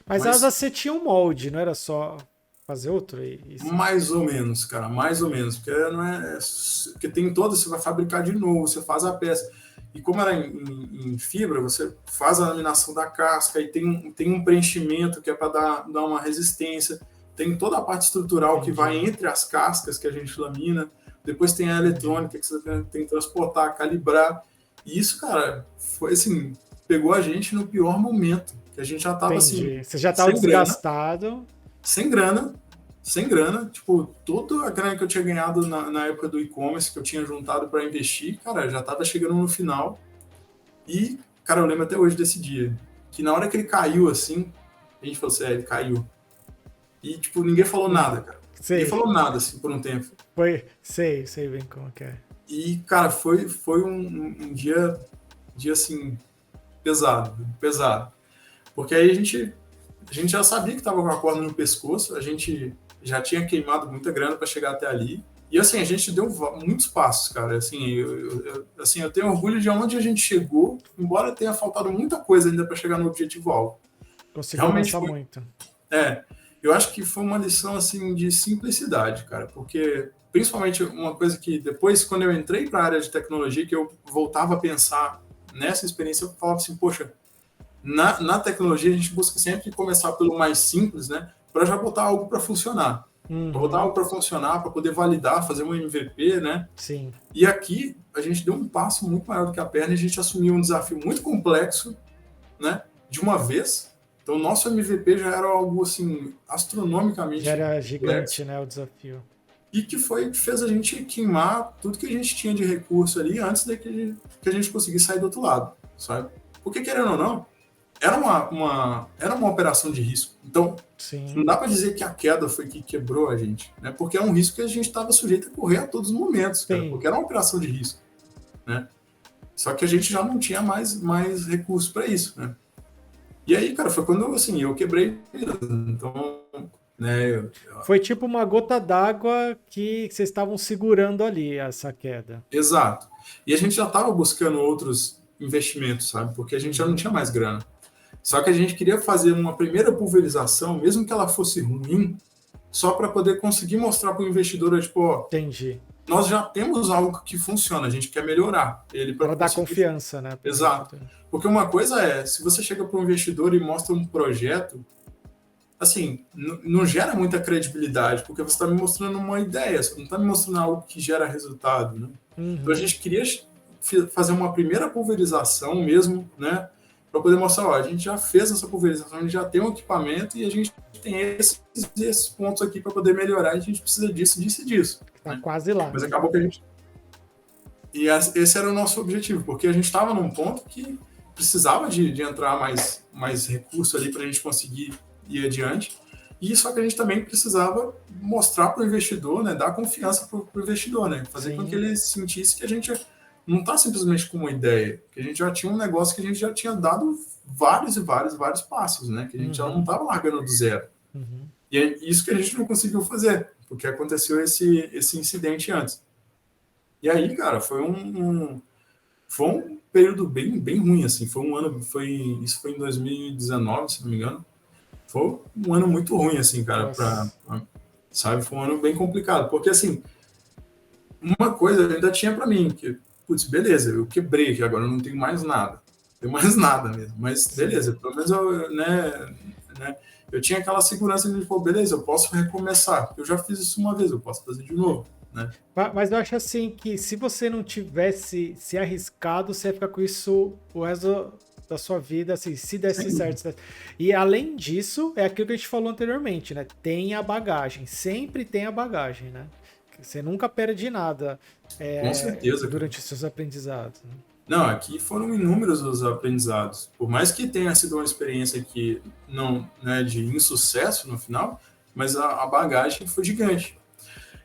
Mas as asas você tinha um molde, não era só fazer outro? Isso? Mais ou menos, cara, mais ou menos. Porque não porque tem toda, você vai fabricar de novo, você faz a peça. E como era em fibra, você faz a laminação da casca e tem um preenchimento que é para dar uma resistência. Tem toda a parte estrutural que vai entre as cascas que a gente lamina. Depois tem a eletrônica que você tem que transportar, calibrar. E isso, cara, foi assim, pegou a gente no pior momento. Que a gente já tava assim. Você já tava desgastado. Sem grana. Tipo, toda a grana que eu tinha ganhado na época do e-commerce, que eu tinha juntado para investir, cara, já tava chegando no final. E, cara, eu lembro até hoje desse dia. Que na hora que ele caiu, assim, a gente falou assim, ele caiu. E, tipo, ninguém falou nada, cara. Ninguém falou nada, assim, por um tempo. Sei bem como que é. E, cara, foi um dia, assim, pesado. Porque aí a gente já sabia que tava com a corda no pescoço, a gente já tinha queimado muita grana para chegar até ali. E, assim, a gente deu muitos passos, cara. Assim, eu tenho orgulho de onde a gente chegou, embora tenha faltado muita coisa ainda para chegar no objetivo-alvo. Conseguiu avançar muito. Eu acho que foi uma lição, assim, de simplicidade, cara, porque principalmente uma coisa que depois, quando eu entrei para a área de tecnologia, que eu voltava a pensar nessa experiência, eu falava assim, poxa, na tecnologia a gente busca sempre começar pelo mais simples, né, para já botar algo para funcionar. Para botar algo para funcionar, para poder validar, fazer um MVP, né? Sim. E aqui a gente deu um passo muito maior do que a perna e a gente assumiu um desafio muito complexo, né, de uma vez. Então, o nosso MVP já era algo, assim, astronomicamente... Já era gigante, né, o desafio. E que fez a gente queimar tudo que a gente tinha de recurso ali antes de que a gente conseguisse sair do outro lado, sabe? Porque, querendo ou não, era uma operação de risco. Então, não dá para dizer que a queda foi que quebrou a gente, né? Porque é um risco que a gente estava sujeito a correr a todos os momentos, cara, porque era uma operação de risco, né? Só que a gente já não tinha mais recursos para isso, né? E aí, cara, foi quando, assim, eu quebrei. Então, né? Foi tipo uma gota d'água que vocês estavam segurando ali, essa queda. Exato. E a gente já estava buscando outros investimentos, sabe? Porque a gente já não Uhum, tinha mais grana. Só que a gente queria fazer uma primeira pulverização, mesmo que ela fosse ruim, só para poder conseguir mostrar para o investidor, tipo, ó, entendi. nós já temos algo que funciona, a gente quer melhorar ele para Para dar conseguir. confiança, né, para o Exato. investidor. Porque uma coisa é, se você chega para um investidor e mostra um projeto, assim, não gera muita credibilidade, porque você está me mostrando uma ideia, você não está me mostrando algo que gera resultado, né? Então a Uhum, gente queria fazer uma primeira pulverização mesmo, né? Para poder mostrar, ó, a gente já fez essa pulverização, a gente já tem um equipamento e a gente tem esses pontos aqui para poder melhorar, a gente precisa disso, disso e disso. tá Né? quase lá. Mas acabou que a gente. E esse era o nosso objetivo, porque a gente estava num ponto que precisava de entrar mais recurso ali para a gente conseguir ir adiante. E só que a gente também precisava mostrar para o investidor, né, dar confiança para o investidor, né, fazer com que Sim. ele sentisse que a gente não está simplesmente com uma ideia, que a gente já tinha um negócio que a gente já tinha dado vários e vários, vários passos, né, que a gente já não Uhum, estava largando do zero. uhum. E é isso que a gente não conseguiu fazer, porque aconteceu esse incidente antes. E aí, cara, foi um período bem ruim, assim. Foi um ano, isso foi em 2019, se não me engano. Foi um ano muito ruim, assim, cara, Nossa. sabe? Foi um ano bem complicado, porque, assim, uma coisa ainda tinha para mim, que, putz, beleza, eu quebrei aqui agora, eu não tenho mais nada. Não tenho mais nada mesmo, mas Sim. beleza, pelo menos eu, né, eu tinha aquela segurança de, pô, beleza, eu posso recomeçar. Eu já fiz isso uma vez, eu posso fazer de novo, né? Mas eu acho assim que se você não tivesse se arriscado, você ia ficar com isso o resto da sua vida, assim, se desse Sem certo. E além disso, é aquilo que a gente falou anteriormente, né? Tem a bagagem, sempre tem a bagagem, né? Você nunca perde nada Com certeza, cara. durante os seus aprendizados, né? Não, aqui foram inúmeros os aprendizados. Por mais que tenha sido uma experiência que não, né, de insucesso no final, mas a bagagem foi gigante.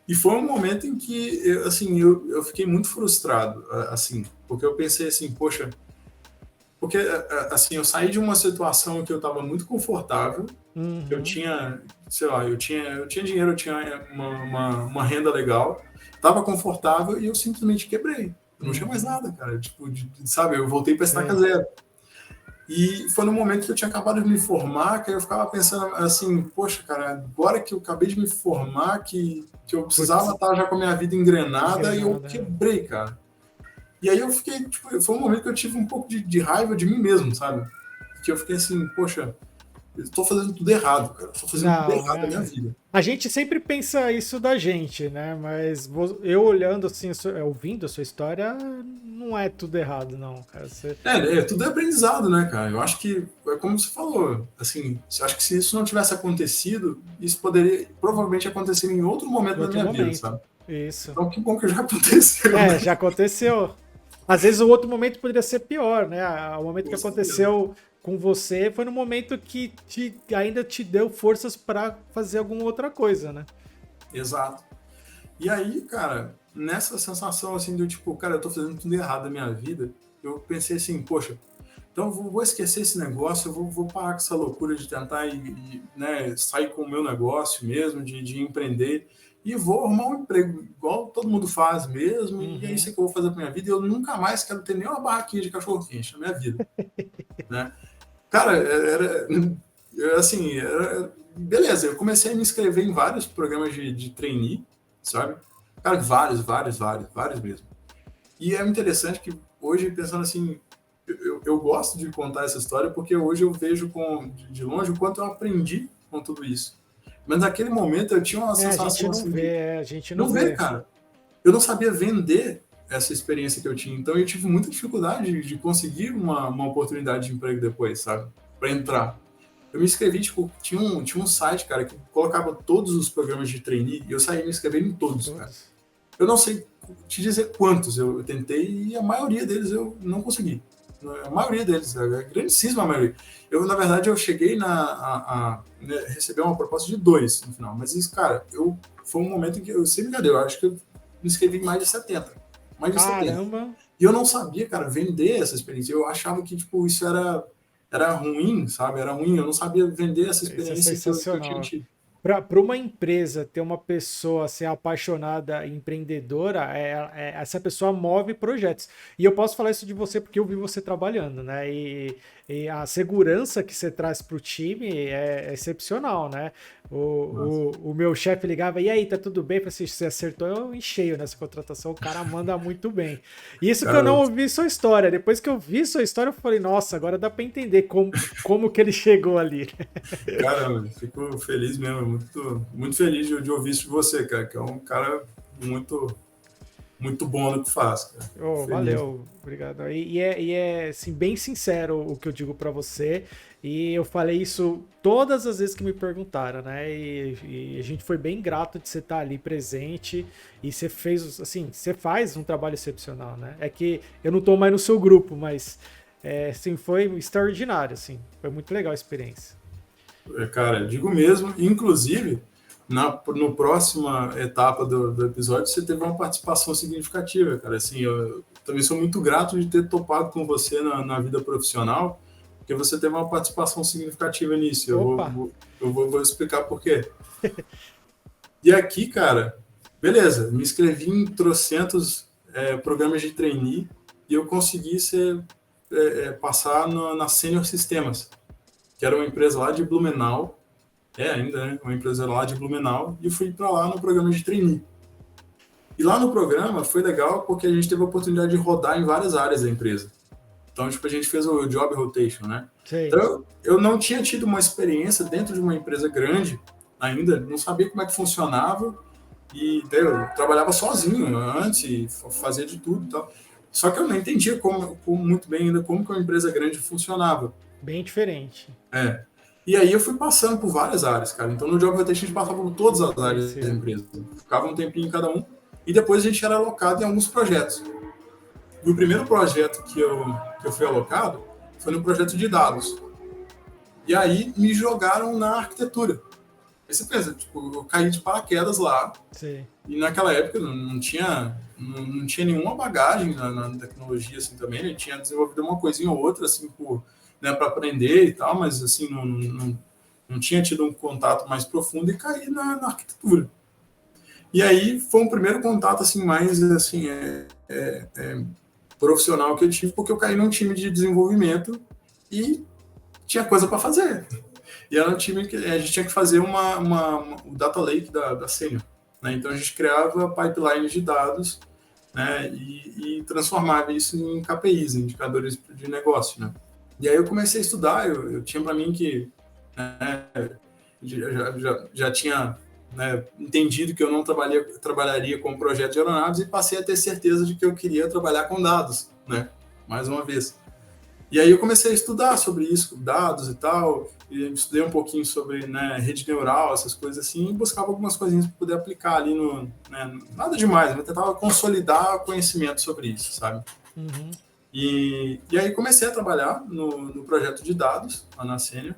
E foi um momento em que, assim, eu fiquei muito frustrado, assim, porque eu pensei assim, poxa, porque, assim, eu saí de uma situação que eu estava muito confortável, eu Uhum, tinha, sei lá, eu tinha dinheiro, eu tinha uma renda legal, estava confortável e eu simplesmente quebrei. Eu não tinha mais uhum. nada, cara. Tipo, sabe, eu voltei para estaca Sim. zero. E foi no momento que eu tinha acabado de me formar, que eu ficava pensando assim, poxa, cara, agora que eu acabei de me formar, que eu precisava Putz, estar já com a minha vida engrenada e eu engrenada. É. quebrei, cara. E aí eu fiquei, tipo, foi um momento que eu tive um pouco de raiva de mim mesmo, sabe? Que eu fiquei assim, poxa, eu estou fazendo tudo errado, cara. Estou fazendo tudo Não, errado na minha é. vida. A gente sempre pensa isso da gente, né? Mas eu olhando assim, ouvindo a sua história, não é tudo errado, não, cara. Tudo é aprendizado, né, cara? Eu acho que, é como você falou, assim, eu acho que se isso não tivesse acontecido, isso poderia provavelmente acontecer em outro momento Em da outro minha vida, momento. sabe? Isso. Então, que bom que já aconteceu, né? É, já aconteceu. Às vezes o outro momento poderia ser pior, né? O momento que Com certeza. aconteceu com você foi no momento que ainda te deu forças para fazer alguma outra coisa, né? Exato. E aí, cara, nessa sensação, assim, do tipo, cara, eu tô fazendo tudo errado na minha vida, eu pensei assim, poxa, então eu vou esquecer esse negócio, eu vou parar com essa loucura de tentar né, sair com o meu negócio mesmo, de empreender, e vou arrumar um emprego, igual todo mundo faz mesmo, e é isso Uhum. que eu vou fazer pra minha vida, e eu nunca mais quero ter nenhuma barraquinha de cachorro-quente na minha vida, né? Cara, assim, beleza, eu comecei a me inscrever em vários programas de trainee, sabe? Cara, vários mesmo. E é interessante que hoje, pensando assim, eu gosto de contar essa história porque hoje eu vejo de longe o quanto eu aprendi com tudo isso. Mas naquele momento eu tinha uma É, a gente sensação não assim vê, de a gente não não ver, vê. cara. Eu não sabia vender essa experiência que eu tinha. Então eu tive muita dificuldade de conseguir uma oportunidade de emprego depois, sabe? Para entrar. Eu me inscrevi, tipo, tinha um site, cara, que colocava todos os programas de trainee e eu saí me inscrevendo em Em todos, cara. todos. Eu não sei te dizer quantos eu tentei e a maioria deles eu não consegui. A maioria deles, a grandíssima maioria. Na verdade, eu cheguei né, receber uma proposta de 2 no final. Mas isso, cara, foi um momento em que eu, sem brincadeira, eu acho que eu me inscrevi em mais de 70. Mais de 70. Caramba, E eu não sabia, cara, vender essa experiência. Eu achava que, tipo, isso era ruim, sabe? Era ruim. Eu não sabia vender essa isso é experiência que eu tinha sensacional. tido. Para uma empresa ter uma pessoa ser apaixonada, empreendedora, essa pessoa move projetos. E eu posso falar isso de você porque eu vi você trabalhando, né? E a segurança que você traz para o time é excepcional, né? Nossa. O meu chefe ligava, e aí, tá tudo bem? Eu falei assim, você acertou em cheio nessa contratação, o cara manda muito bem. Isso que eu não Cara, ouvi sua história. Depois que eu vi sua história, eu falei, nossa, agora dá para entender como que ele chegou ali. Caramba, fico feliz mesmo, muito, muito feliz de ouvir isso de você, cara, que é um cara muito, muito bom no que faz, cara. Fico Oh, feliz. valeu, obrigado. E é assim, bem sincero o que eu digo para você. E eu falei isso todas as vezes que me perguntaram, né? E a gente foi bem grato de você estar ali presente. E você fez, assim, você faz um trabalho excepcional, né? É que eu não tô mais no seu grupo, mas assim, foi extraordinário, assim. Foi muito legal a experiência. Cara, digo mesmo, inclusive, no próxima etapa do episódio, você teve uma participação significativa, cara. Assim, eu também sou muito grato de ter topado com você na vida profissional, porque você teve uma participação significativa nisso. Opa! Vou explicar por quê. E aqui, cara, beleza, me inscrevi em trocentos programas de trainee e eu consegui passar na Senior Sistemas, que era uma empresa lá de Blumenau, ainda, né? Uma empresa lá de Blumenau, e fui para lá no programa de trainee. E lá no programa foi legal porque a gente teve a oportunidade de rodar em várias áreas da empresa. Então, tipo, a gente fez o job rotation, né? Sei. Então, eu não tinha tido uma experiência dentro de uma empresa grande ainda, não sabia como é que funcionava, e eu trabalhava sozinho antes, fazia de tudo e tal. Só que eu não entendia muito bem ainda como que uma empresa grande funcionava. Bem diferente. É. E aí eu fui passando por várias áreas, cara. Então no Job Rotation a gente passava por todas as áreas da Conheceu. empresa. Ficava um tempinho em cada um. E depois a gente era alocado em alguns projetos. E o primeiro projeto que eu fui alocado foi no projeto de dados. E aí me jogaram na arquitetura. Aí você pensa, tipo, eu caí de paraquedas lá. Sei. E naquela época não tinha nenhuma bagagem na tecnologia assim também. Ele tinha desenvolvido uma coisinha ou outra assim para aprender e tal, mas assim não tinha tido um contato mais profundo e caí na arquitetura. E aí foi um primeiro contato assim mais assim profissional que eu tive, porque eu caí num time de desenvolvimento e tinha coisa para fazer. E era um time que a gente tinha que fazer o data lake da Senior. Né? Então a gente criava pipelines de dados, né? E transformava isso em KPIs, indicadores de negócio. Né? E aí eu comecei a estudar, eu tinha para mim que já tinha entendido que eu não trabalharia com projeto de aeronaves e passei a ter certeza de que eu queria trabalhar com dados, né? Mais uma vez. E aí eu comecei a estudar sobre isso, dados e tal, e estudei um pouquinho sobre rede neural, essas coisas assim, e buscava algumas coisinhas para poder aplicar ali nada demais, eu tentava consolidar conhecimento sobre isso, sabe? Uhum. E aí comecei a trabalhar no projeto de dados, lá na Sênior,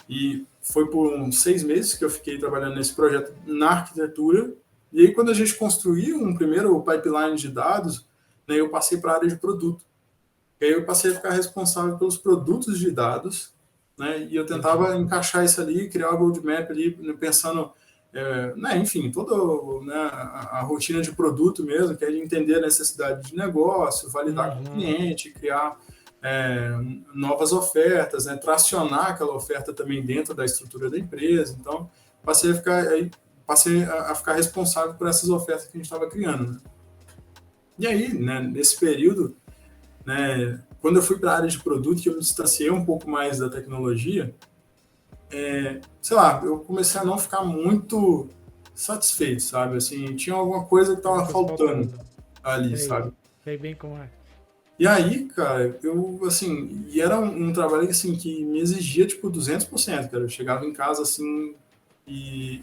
e foi por uns 6 meses que eu fiquei trabalhando nesse projeto na arquitetura, e aí quando a gente construiu um primeiro pipeline de dados, né, eu passei para a área de produto. E aí eu passei a ficar responsável pelos produtos de dados, né? E eu Entendi. tentava encaixar isso ali, criar uma roadmap ali, pensando, enfim, toda a rotina de produto mesmo, que é de entender a necessidade de negócio, validar com o Uhum. cliente, criar novas ofertas, né? Tracionar aquela oferta também dentro da estrutura da empresa. Então, passei a ficar responsável por essas ofertas que a gente estava criando. Né? E aí, né, nesse período, né, quando eu fui para a área de produto, que eu me distanciei um pouco mais da tecnologia, sei lá, eu comecei a não ficar muito satisfeito, sabe? Assim, tinha alguma coisa que Alguma estava coisa faltando faltando. ali, Sei. sabe? Sei bem como é. E aí, cara, assim, e era um trabalho assim, que me exigia, tipo, 200%, cara. Eu chegava em casa, assim, e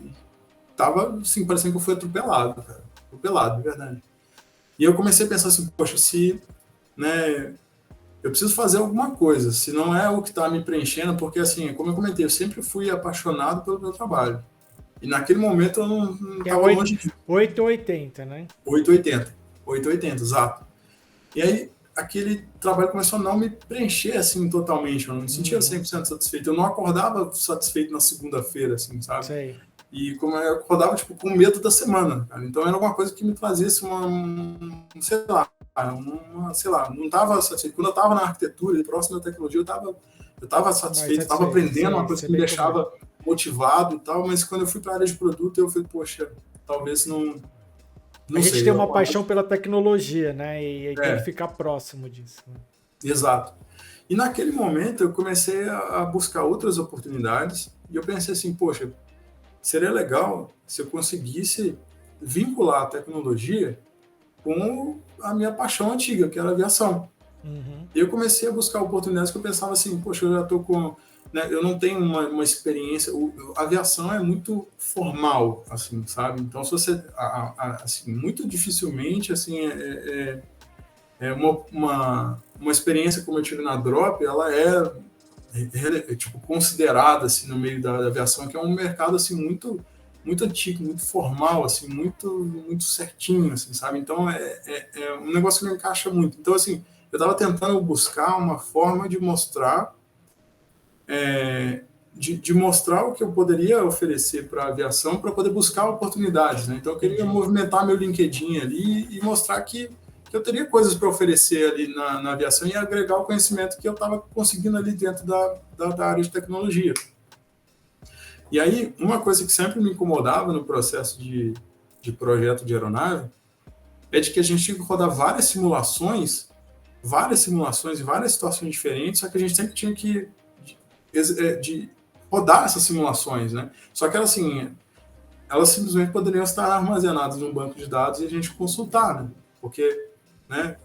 tava, assim, parecendo que eu fui atropelado, cara. Atropelado, de verdade. E eu comecei a pensar assim, poxa, né, eu preciso fazer alguma coisa, se não é o que está me preenchendo, porque assim, como eu comentei, eu sempre fui apaixonado pelo meu trabalho. E naquele momento eu não Que é estava longe de 880, né? 880. 880, exato. E aí aquele trabalho começou a não me preencher assim totalmente, eu não me sentia Uhum. 100% satisfeito. Eu não acordava satisfeito na segunda-feira, assim, sabe? Sei. E como eu rodava tipo, com medo da semana, cara. Então era uma coisa que me trazia assim, sei lá, não estava satisfeito. Quando eu estava na arquitetura e próximo da tecnologia, eu estava satisfeito, estava aprendendo uma coisa que me deixava motivado e tal, mas quando eu fui para a área de produto, eu falei, poxa, talvez não a gente tem uma paixão pela tecnologia, né? E tem que ficar próximo disso. Né? Exato. E naquele momento eu comecei a buscar outras oportunidades e eu pensei assim, poxa, seria legal se eu conseguisse vincular a tecnologia com a minha paixão antiga, que era a aviação. Uhum. E eu comecei a buscar oportunidades que eu pensava assim, poxa, eu já estou com... Né, eu não tenho uma experiência... A aviação é muito formal, assim, sabe? Então, se você... assim, muito dificilmente, assim, uma experiência como eu tive na Drop, ela tipo, considerada assim, no meio da aviação, que é um mercado assim, muito antigo, muito formal, assim, muito certinho, assim, sabe? Então é um negócio que não encaixa muito. Então, assim, eu estava tentando buscar uma forma de mostrar de mostrar o que eu poderia oferecer para a aviação para poder buscar oportunidades, né? Então eu queria movimentar meu LinkedIn ali e mostrar que eu teria coisas para oferecer ali na aviação e agregar o conhecimento que eu estava conseguindo ali dentro da área de tecnologia. E aí, uma coisa que sempre me incomodava no processo de projeto de aeronave é de que a gente tinha que rodar várias simulações e várias situações diferentes, só que a gente sempre tinha que de rodar essas simulações, né? Só que elas simplesmente poderiam estar armazenadas num banco de dados e a gente consultar, né? Porque, né,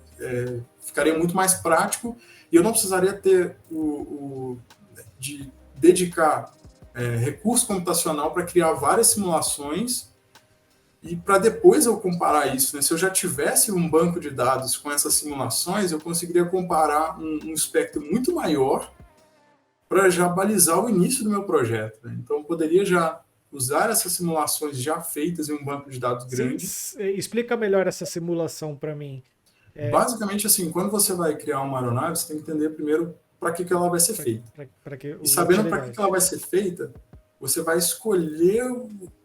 ficaria muito mais prático e eu não precisaria ter de dedicar recurso computacional para criar várias simulações e para depois eu comparar isso, né? Se eu já tivesse um banco de dados com essas simulações, eu conseguiria comparar um espectro muito maior para já balizar o início do meu projeto. Né? Então, eu poderia já usar essas simulações já feitas em um banco de dados grande. Explica melhor essa simulação para mim. Basicamente, assim, quando você vai criar uma aeronave, você tem que entender primeiro para que ela vai ser feita. E sabendo para que ela vai ser feita, você vai escolher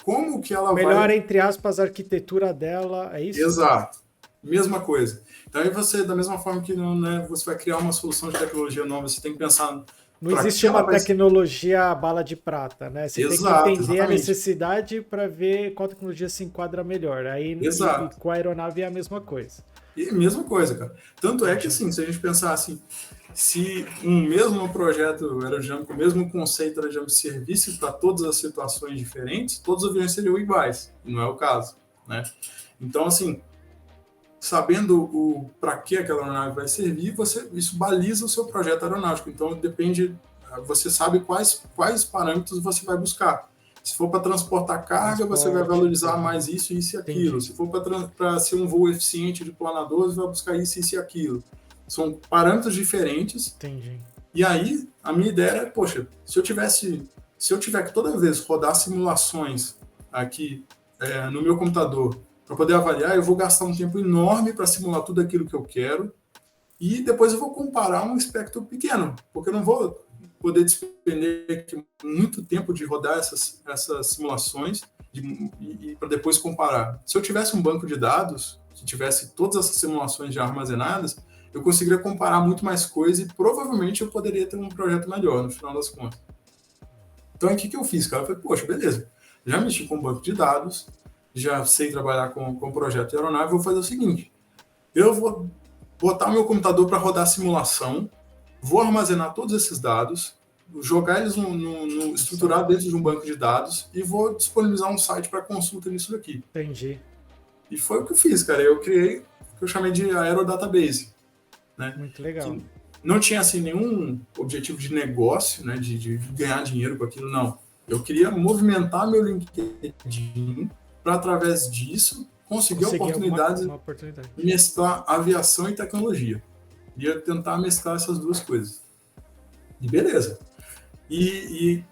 como que ela melhor, vai... entre aspas, a arquitetura dela, é isso? Exato. Mesma coisa. Então, aí você, da mesma forma que né, você vai criar uma solução de tecnologia nova, você tem que pensar... Não existe uma tecnologia bala de prata, né? Você tem que entender a necessidade para ver qual tecnologia se enquadra melhor. Aí e com a aeronave é a mesma coisa. E mesma coisa, cara. Tanto é que, assim, se a gente pensar assim, se um mesmo projeto aerodinâmico, o mesmo conceito aerodinâmico servisse para todas as situações diferentes, todos os aviões seriam iguais. E não é o caso, né? Então, assim, sabendo para que aquela aeronave vai servir, isso baliza o seu projeto aeronáutico. Então, depende, você sabe quais parâmetros você vai buscar. Se for para transportar carga, você vai valorizar mais isso e aquilo. Entendi. Se for para ser um voo eficiente de planador, você vai buscar isso e aquilo. São parâmetros diferentes. Entendi. E aí, a minha ideia é, poxa, se eu tiver que toda vez rodar simulações aqui no meu computador para poder avaliar, eu vou gastar um tempo enorme para simular tudo aquilo que eu quero e depois eu vou comparar um espectro pequeno, porque eu não vou poder despender muito tempo de rodar essas simulações e para depois comparar. Se eu tivesse um banco de dados que tivesse todas essas simulações já armazenadas, eu conseguiria comparar muito mais coisas e provavelmente eu poderia ter um projeto melhor no final das contas. Então, o que eu fiz, cara? Eu falei, poxa, beleza, já mexi com banco de dados, já sei trabalhar com projeto de aeronave, vou fazer o seguinte, eu vou botar meu computador para rodar simulação, vou armazenar todos esses dados, jogar eles estruturado dentro de um banco de dados e vou disponibilizar um site para consulta nisso daqui. Entendi. E foi o que eu fiz, cara. Eu criei o que eu chamei de Aerodatabase. Né? Muito legal. Que não tinha assim nenhum objetivo de negócio, né? De ganhar dinheiro com aquilo, não. Eu queria movimentar meu LinkedIn para, através disso, conseguir oportunidades de mesclar aviação e tecnologia. Ia tentar mesclar essas duas coisas. E beleza. E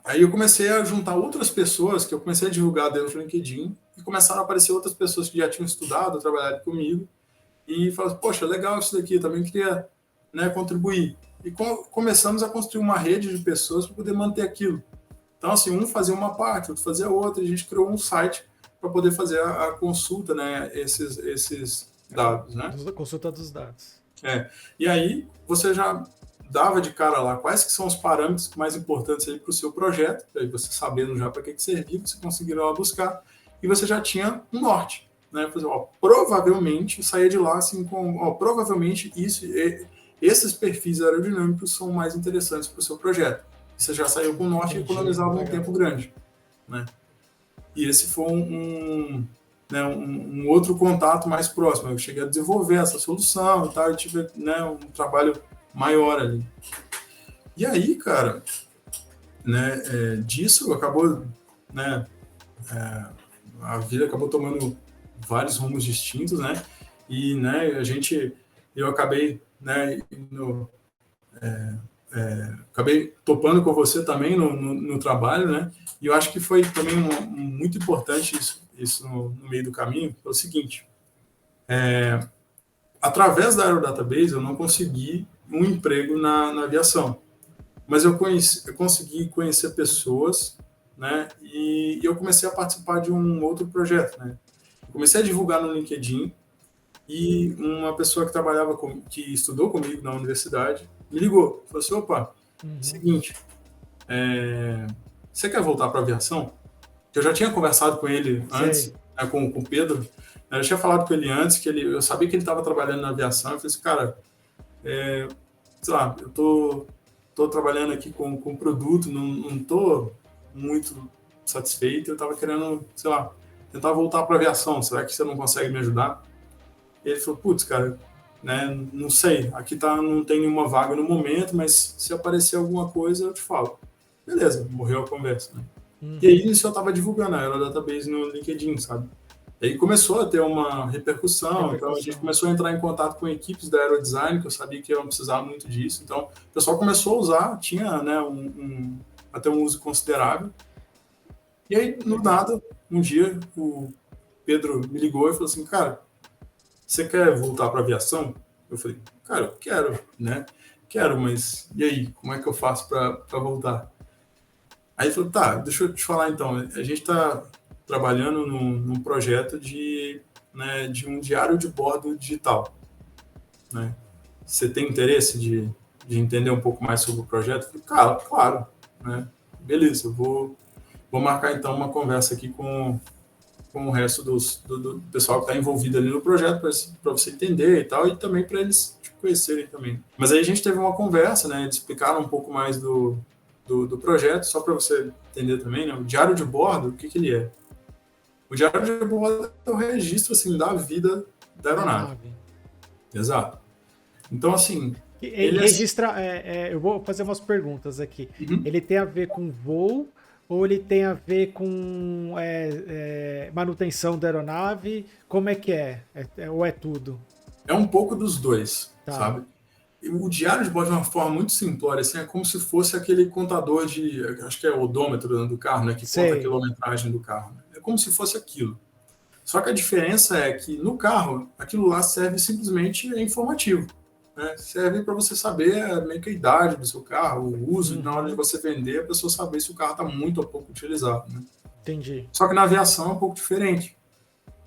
aí eu comecei a juntar outras pessoas que eu comecei a divulgar dentro do LinkedIn e começaram a aparecer outras pessoas que já tinham estudado, trabalhado comigo e falaram, poxa, legal isso daqui, eu também queria, né, contribuir. E começamos a construir uma rede de pessoas para poder manter aquilo. Então, assim, um fazia uma parte, outro fazia outra, e a gente criou um site para poder fazer a consulta, né, esses dados, né? Consulta dos dados. E aí você já dava de cara lá quais que são os parâmetros mais importantes aí para o seu projeto, aí você sabendo já para que servia, você conseguiria lá buscar, e você já tinha um norte, né? Por exemplo, ó, provavelmente saía de lá assim com, ó, provavelmente esses perfis aerodinâmicos são mais interessantes para o seu projeto. Você já saiu com o norte e economizava um tempo grande, né? E esse foi né, um outro contato mais próximo. Eu cheguei a desenvolver essa solução e tal, eu tive, né, um trabalho maior ali. E aí, cara, né, disso acabou, né, a vida acabou tomando vários rumos distintos, né? E, né, eu acabei, né, acabei topando com você também no trabalho, né? E eu acho que foi também muito importante isso no meio do caminho, é o seguinte, através da Aerodatabase eu não consegui um emprego na aviação, mas eu consegui conhecer pessoas, né? E eu comecei a participar de um outro projeto, né? Eu comecei a divulgar no LinkedIn e uma pessoa que que estudou comigo na universidade, me ligou, falou assim, opa, seguinte, você quer voltar para a aviação? Eu já tinha conversado com ele antes, né, com o Pedro, eu já tinha falado com ele antes, eu sabia que ele estava trabalhando na aviação, eu falei assim, cara, sei lá, eu tô trabalhando aqui com produto, não tô muito satisfeito, eu estava querendo, sei lá, tentar voltar para a aviação, será que você não consegue me ajudar? E ele falou, putz, cara, né, não sei, aqui não tem nenhuma vaga no momento, mas se aparecer alguma coisa eu te falo. Beleza, morreu a conversa, né? E aí eu estava divulgando a Aerodatabase no LinkedIn, sabe? E aí começou a ter uma repercussão, então a gente começou a entrar em contato com equipes da Aerodesign, que eu sabia que iam precisar muito disso, então o pessoal começou a usar, tinha, né, até um uso considerável. E aí, no nada, um dia o Pedro me ligou e falou assim, cara, você quer voltar para a aviação? Eu falei, cara, eu quero, né? Quero, mas e aí, como é que eu faço para voltar? Aí ele falou, tá, deixa eu te falar então, a gente está trabalhando num projeto né, de um diário de bordo digital, né? Você tem interesse de entender um pouco mais sobre o projeto? Eu falei, cara, claro, né? Beleza, eu vou marcar então uma conversa aqui com o resto do pessoal que está envolvido ali no projeto para você entender e tal, e também para eles te conhecerem também. Mas aí a gente teve uma conversa, né? Eles explicaram um pouco mais do projeto, só para você entender também, né? O diário de bordo, o que ele é? O diário de bordo é o registro, assim, da vida da aeronave. Exato. Então, assim... Ele registra... eu vou fazer umas perguntas aqui. Uhum. Ele tem a ver com voo ou ele tem a ver com manutenção da aeronave? Como é que é? Ou é tudo? É um pouco dos dois, sabe? O diário de bordo, de uma forma muito simplória, assim, é como se fosse aquele contador acho que é o odômetro do carro, né, que conta a quilometragem do carro. É como se fosse aquilo. Só que a diferença é que no carro, aquilo lá serve simplesmente informativo. Né? Serve para você saber meio que a idade do seu carro, o uso, na hora de você vender, a pessoa saber se o carro está muito ou pouco utilizado. Né? Entendi. Só que na aviação é um pouco diferente.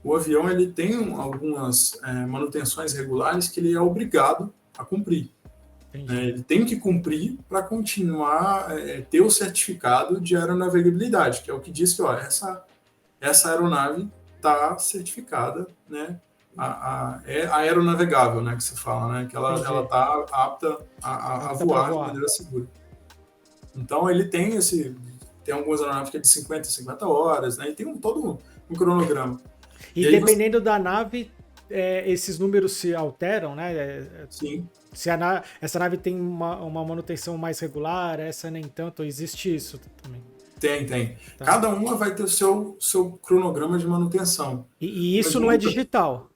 O avião ele tem algumas manutenções regulares que ele é obrigado a cumprir. Ele tem que cumprir para continuar ter o certificado de aeronavegabilidade, que é o que diz que ó, essa aeronave está certificada, né? É aeronavegável, né, que se fala, né, que ela está apta a voar de maneira segura. Então ele tem algumas aeronaves que é de 50 horas, né, e tem todo um cronograma. E dependendo da nave, esses números se alteram, né? Sim. Se essa nave tem uma manutenção mais regular, essa nem tanto, existe isso também? Tem. Tá. Cada uma vai ter o seu cronograma de manutenção. E isso não é digital?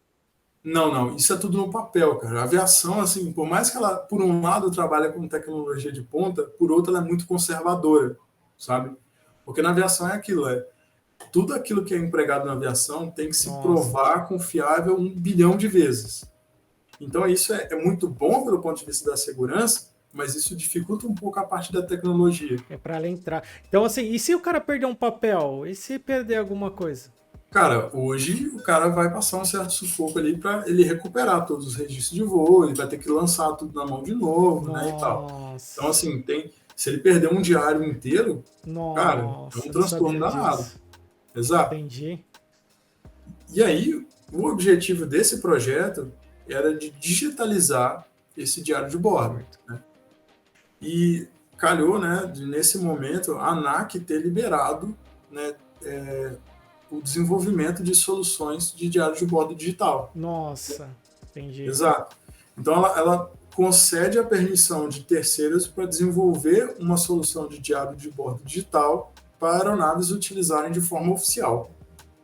Não. Isso é tudo no papel, cara. A aviação, assim, por mais que ela, por um lado, trabalha com tecnologia de ponta, por outro, ela é muito conservadora, sabe? Porque na aviação é aquilo, tudo aquilo que é empregado na aviação tem que se provar confiável 1 bilhão de vezes. Então, isso é muito bom pelo ponto de vista da segurança, mas isso dificulta um pouco a parte da tecnologia. É para ela entrar. Então, assim, e se o cara perder um papel? E se perder alguma coisa? Cara, hoje o cara vai passar um certo sufoco ali para ele recuperar todos os registros de voo, ele vai ter que lançar tudo na mão de novo, né, e tal. Então, Nossa. assim, se ele perder um diário inteiro, cara, é um Nossa, eu não transtorno sabia danado. disso. Exato. Entendi. E aí, o objetivo desse projeto era de digitalizar esse diário de bordo, né? E calhou, né, nesse momento, a ANAC ter liberado, né, o desenvolvimento de soluções de diário de bordo digital. Nossa, entendi. Exato. Então, ela concede a permissão de terceiros para desenvolver uma solução de diário de bordo digital para aeronaves utilizarem de forma oficial.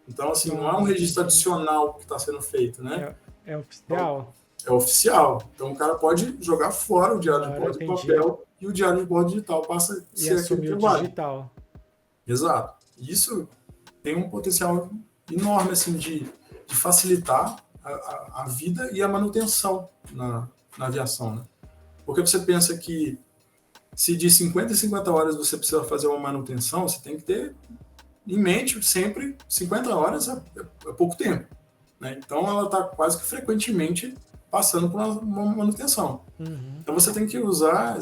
Então, assim, não é um Nossa, registro entendi. adicional que está sendo feito, né? É Então, oficial? é oficial. Então, o cara pode jogar fora o diário de Claro, bordo de entendi. papel e o diário de bordo digital passa a E ser aquele assumiu o trabalho. digital. Exato. Isso tem um potencial enorme assim, de facilitar a vida e a manutenção na aviação. Né? Porque você pensa que se de 50 em 50 horas você precisa fazer uma manutenção, você tem que ter em mente sempre 50 horas é pouco tempo. Né? Então ela está quase que frequentemente passando por uma manutenção. Uhum. Então você tem que usar,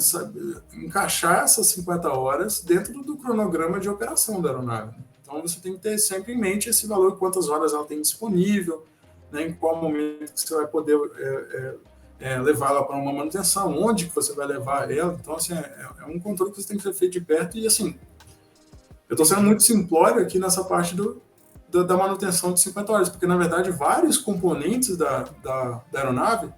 encaixar essas 50 horas dentro do cronograma de operação da aeronave. Então você tem que ter sempre em mente esse valor, quantas horas ela tem disponível, né, em qual momento que você vai poder levar ela para uma manutenção, onde que você vai levar ela. Então assim, é um controle que você tem que ser feito de perto e assim, eu estou sendo muito simplório aqui nessa parte da manutenção de 50 horas, porque na verdade vários componentes da aeronave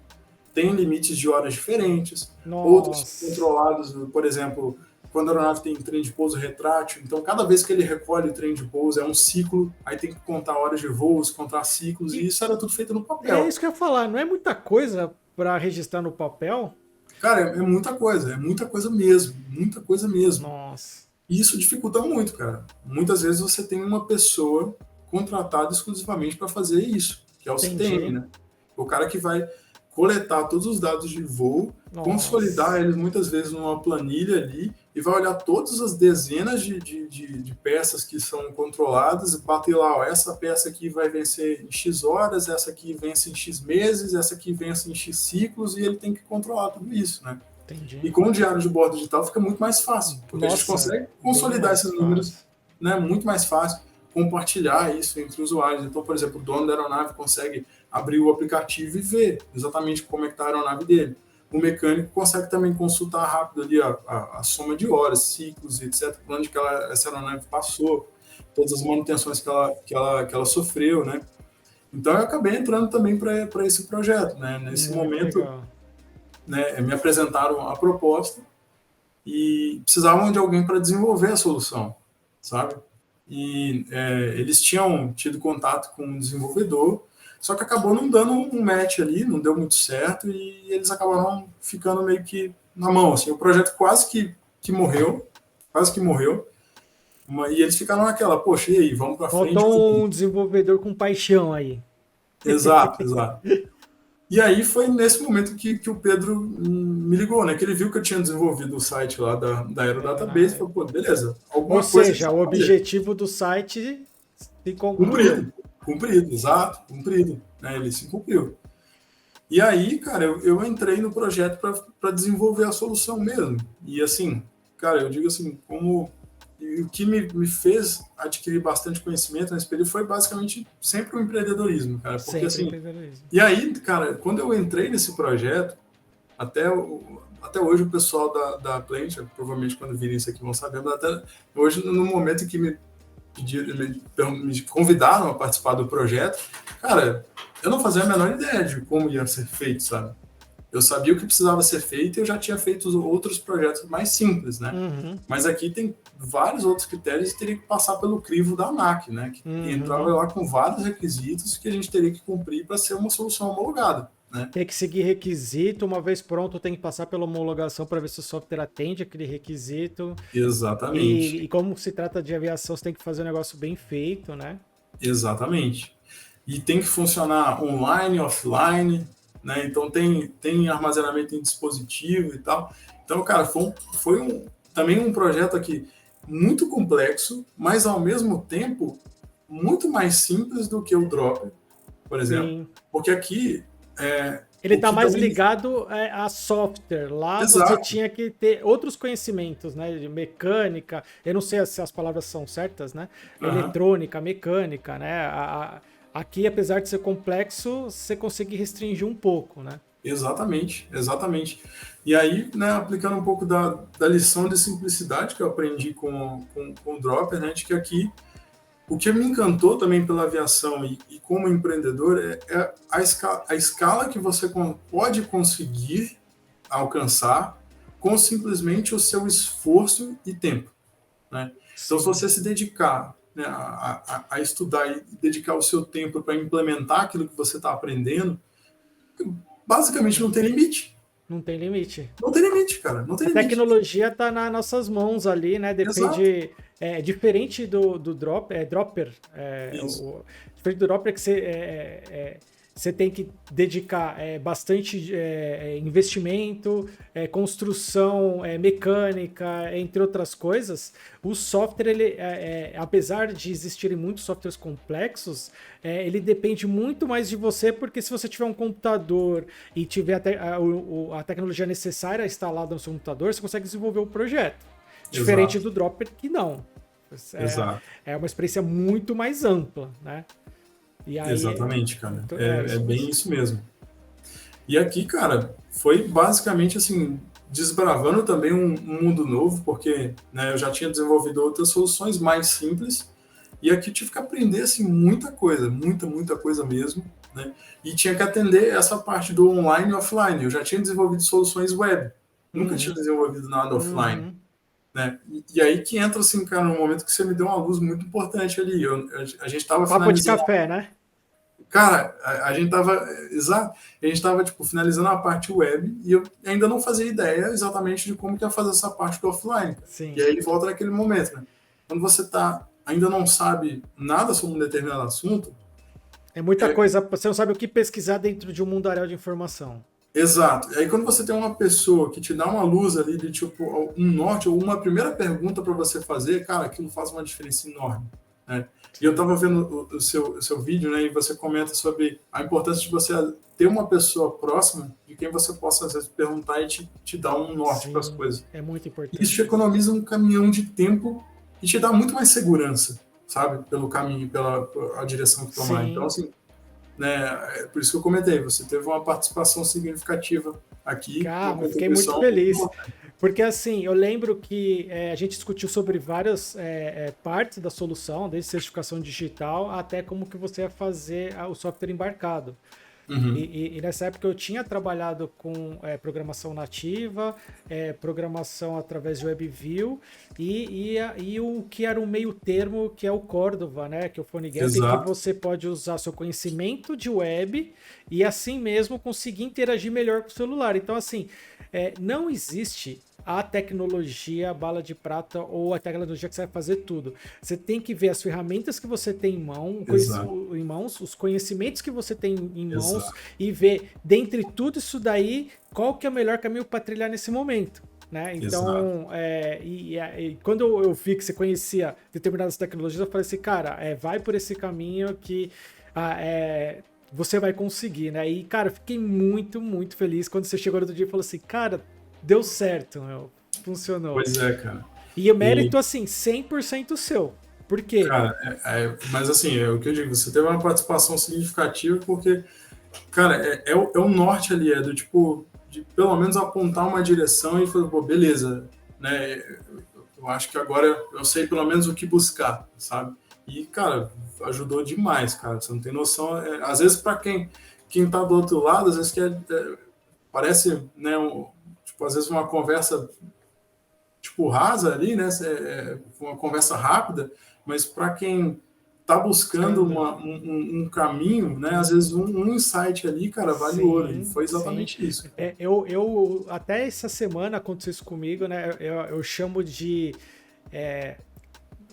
têm limites de horas diferentes, outros controlados, por exemplo, quando a aeronave tem trem de pouso retrátil, então cada vez que ele recolhe o trem de pouso é um ciclo, aí tem que contar horas de voos, contar ciclos, e isso era tudo feito no É papel. isso que eu ia falar, não é muita coisa para registrar no papel? Cara, é muita coisa mesmo, muita coisa mesmo. Nossa. E isso dificulta muito, cara. Muitas vezes você tem uma pessoa contratada exclusivamente para fazer isso, que é o CTM, né? O cara que vai coletar todos os dados de voo, consolidar eles muitas vezes numa planilha ali e vai olhar todas as dezenas de peças que são controladas e bater lá, ó, essa peça aqui vai vencer em X horas, essa aqui vence em X meses, essa aqui vence em X ciclos, e ele tem que controlar tudo isso, né? Entendi. E com o diário de bordo digital fica muito mais fácil, porque a gente consegue consolidar esses números, né, muito mais fácil, compartilhar isso entre usuários. Então, por exemplo, o dono da aeronave consegue abrir o aplicativo e ver exatamente como é que está a aeronave dele. O mecânico consegue também consultar rápido ali a soma de horas, ciclos, etc., por onde que essa aeronave passou, todas as manutenções que ela sofreu, né? Então, eu acabei entrando também para esse projeto, né? Nesse momento, né, me apresentaram a proposta e precisavam de alguém para desenvolver a solução, sabe? E eles tinham tido contato com um desenvolvedor, só que acabou não dando um match ali, não deu muito certo, e eles acabaram ficando meio que na mão, assim, o projeto quase que morreu, e eles ficaram naquela, poxa, e aí, vamos para frente? Faltou um desenvolvedor com paixão aí. Exato. E aí foi nesse momento que o Pedro me ligou, né? Que ele viu que eu tinha desenvolvido o site lá da Aerodatabase e falou, pô, beleza, alguma coisa. Ou seja, o objetivo do site se concluiu. Cumprido, exato, cumprido. Né? Ele se cumpriu. E aí, cara, eu entrei no projeto para desenvolver a solução mesmo. E assim, cara, eu digo assim, o que me fez adquirir bastante conhecimento nesse período foi basicamente sempre o empreendedorismo, cara. Porque assim, e aí, cara, quando eu entrei nesse projeto, até hoje o pessoal da Plant, provavelmente quando virem isso aqui vão saber, mas até hoje, no momento que me convidaram a participar do projeto, cara, eu não fazia a menor ideia de como ia ser feito, sabe? Eu sabia o que precisava ser feito e eu já tinha feito outros projetos mais simples, né? Uhum. Mas aqui tem vários outros critérios e teria que passar pelo crivo da ANAC, né? Que entrava lá com vários requisitos que a gente teria que cumprir para ser uma solução homologada, né? Tem que seguir requisito, uma vez pronto tem que passar pela homologação para ver se o software atende aquele requisito. Exatamente. E como se trata de aviação, você tem que fazer um negócio bem feito, né? Exatamente. E tem que funcionar online, offline, né? Então tem armazenamento em dispositivo e tal. Então, cara, também um projeto aqui muito complexo, mas ao mesmo tempo muito mais simples do que o Drop, por exemplo. Sim. Porque aqui Ele o está que mais também. ligado a software. Lá você Exato, tinha que ter outros conhecimentos, né? De mecânica. Eu não sei se as palavras são certas, né? aham, Eletrônica, mecânica, né? Aqui, apesar de ser complexo, você consegue restringir um pouco, né? exatamente, exatamente. E aí, né, aplicando um pouco da lição de simplicidade que eu aprendi com o Dropper, né, de que aqui o que me encantou também pela aviação e como empreendedor é a escala que você pode conseguir alcançar com simplesmente o seu esforço e tempo, né? Então, se Sim. você se dedicar, né, a estudar e dedicar o seu tempo para implementar aquilo que você está aprendendo, basicamente não tem limite. Não tem limite. Não tem limite, cara. Não tem A limite. tecnologia está nas nossas mãos ali, né? Exato. Depende. Diferente do Dropper. Isso. Diferente do Dropper que você tem que dedicar bastante investimento, construção mecânica, entre outras coisas. O software, apesar de existirem muitos softwares complexos, ele depende muito mais de você, porque se você tiver um computador e tiver a tecnologia necessária instalada no seu computador, você consegue desenvolver o projeto. Diferente Exato. do Dropper, que não. Exato. É uma experiência muito mais ampla, né? E aí, Exatamente, cara. então, É isso bem mesmo. isso mesmo. E aqui, cara, foi basicamente assim, desbravando também um mundo novo, porque né, eu já tinha desenvolvido outras soluções mais simples, e aqui tive que aprender assim, muita coisa, muita coisa mesmo, né? E tinha que atender essa parte do online e offline. Eu já tinha desenvolvido soluções web, nunca tinha Uhum, desenvolvido nada offline. uhum. Né? E aí que entra, assim, cara, no momento que você me deu uma luz muito importante ali. A gente estava Papo de finalizando. café, né? Cara, a gente estava. Exato. A gente estava, tipo, finalizando a parte web e eu ainda não fazia ideia exatamente de como que ia fazer essa parte do offline. E Sim. aí ele volta naquele momento, né? Quando você ainda não sabe nada sobre um determinado assunto, É muita é, coisa. Você não sabe o que pesquisar dentro de um mundaréu de informação. exato. E aí quando você tem uma pessoa que te dá uma luz ali de tipo um norte ou uma primeira pergunta para você fazer, cara, aquilo faz uma diferença enorme, né? E eu estava vendo o seu vídeo, né, e você comenta sobre a importância de você ter uma pessoa próxima de quem você possa às vezes perguntar e te dar um norte para as Sim, coisas. é muito Isso te importante. economiza um caminhão de tempo e te dá muito mais segurança, sabe, pelo caminho, pela a direção que tomar. Então, Sim. assim, né? É por isso que eu comentei, você teve uma participação significativa aqui, uma Calma, eu fiquei muito contribuição muito feliz. importante. Porque assim, eu lembro que a gente discutiu sobre várias partes da solução, desde certificação digital até como que você ia fazer o software embarcado. Uhum. E nessa época eu tinha trabalhado com programação nativa, programação através de WebView e o que era o meio termo, que é o Cordova, né? Que é o PhoneGap, que Exato, você pode usar seu conhecimento de web e assim mesmo conseguir interagir melhor com o celular. Então, assim, não existe a tecnologia bala de prata ou a tecnologia que você vai fazer tudo. Você tem que ver as ferramentas que você tem exato, em mãos, os conhecimentos que você tem em mãos exato. e ver, dentre tudo isso daí, qual que é o melhor caminho para trilhar nesse momento. Né? Exato. Então, e quando eu vi que você conhecia determinadas tecnologias, eu falei assim, cara, vai por esse caminho que você vai conseguir, né? E, cara, fiquei muito feliz quando você chegou no outro dia e falou assim, cara, deu certo, meu, funcionou. Pois é, cara. E o E, mérito, assim, 100% seu. Por quê? cara, mas assim, é o que eu digo, você teve uma participação significativa porque, cara, é o norte ali, é do tipo, de pelo menos apontar uma direção e falar, pô, beleza, né? Eu acho que agora eu sei pelo menos o que buscar, sabe? E, cara, ajudou demais, cara. Você não tem noção. Às vezes, para quem tá do outro lado, às vezes parece, né, tipo, às vezes uma conversa tipo rasa ali, né? Uma conversa rápida, mas para quem tá buscando Buscando. um caminho, né? Às vezes um insight ali, cara, vale ouro. E Sim, foi sim. exatamente isso. Eu até essa semana aconteceu isso comigo, né? Eu chamo de.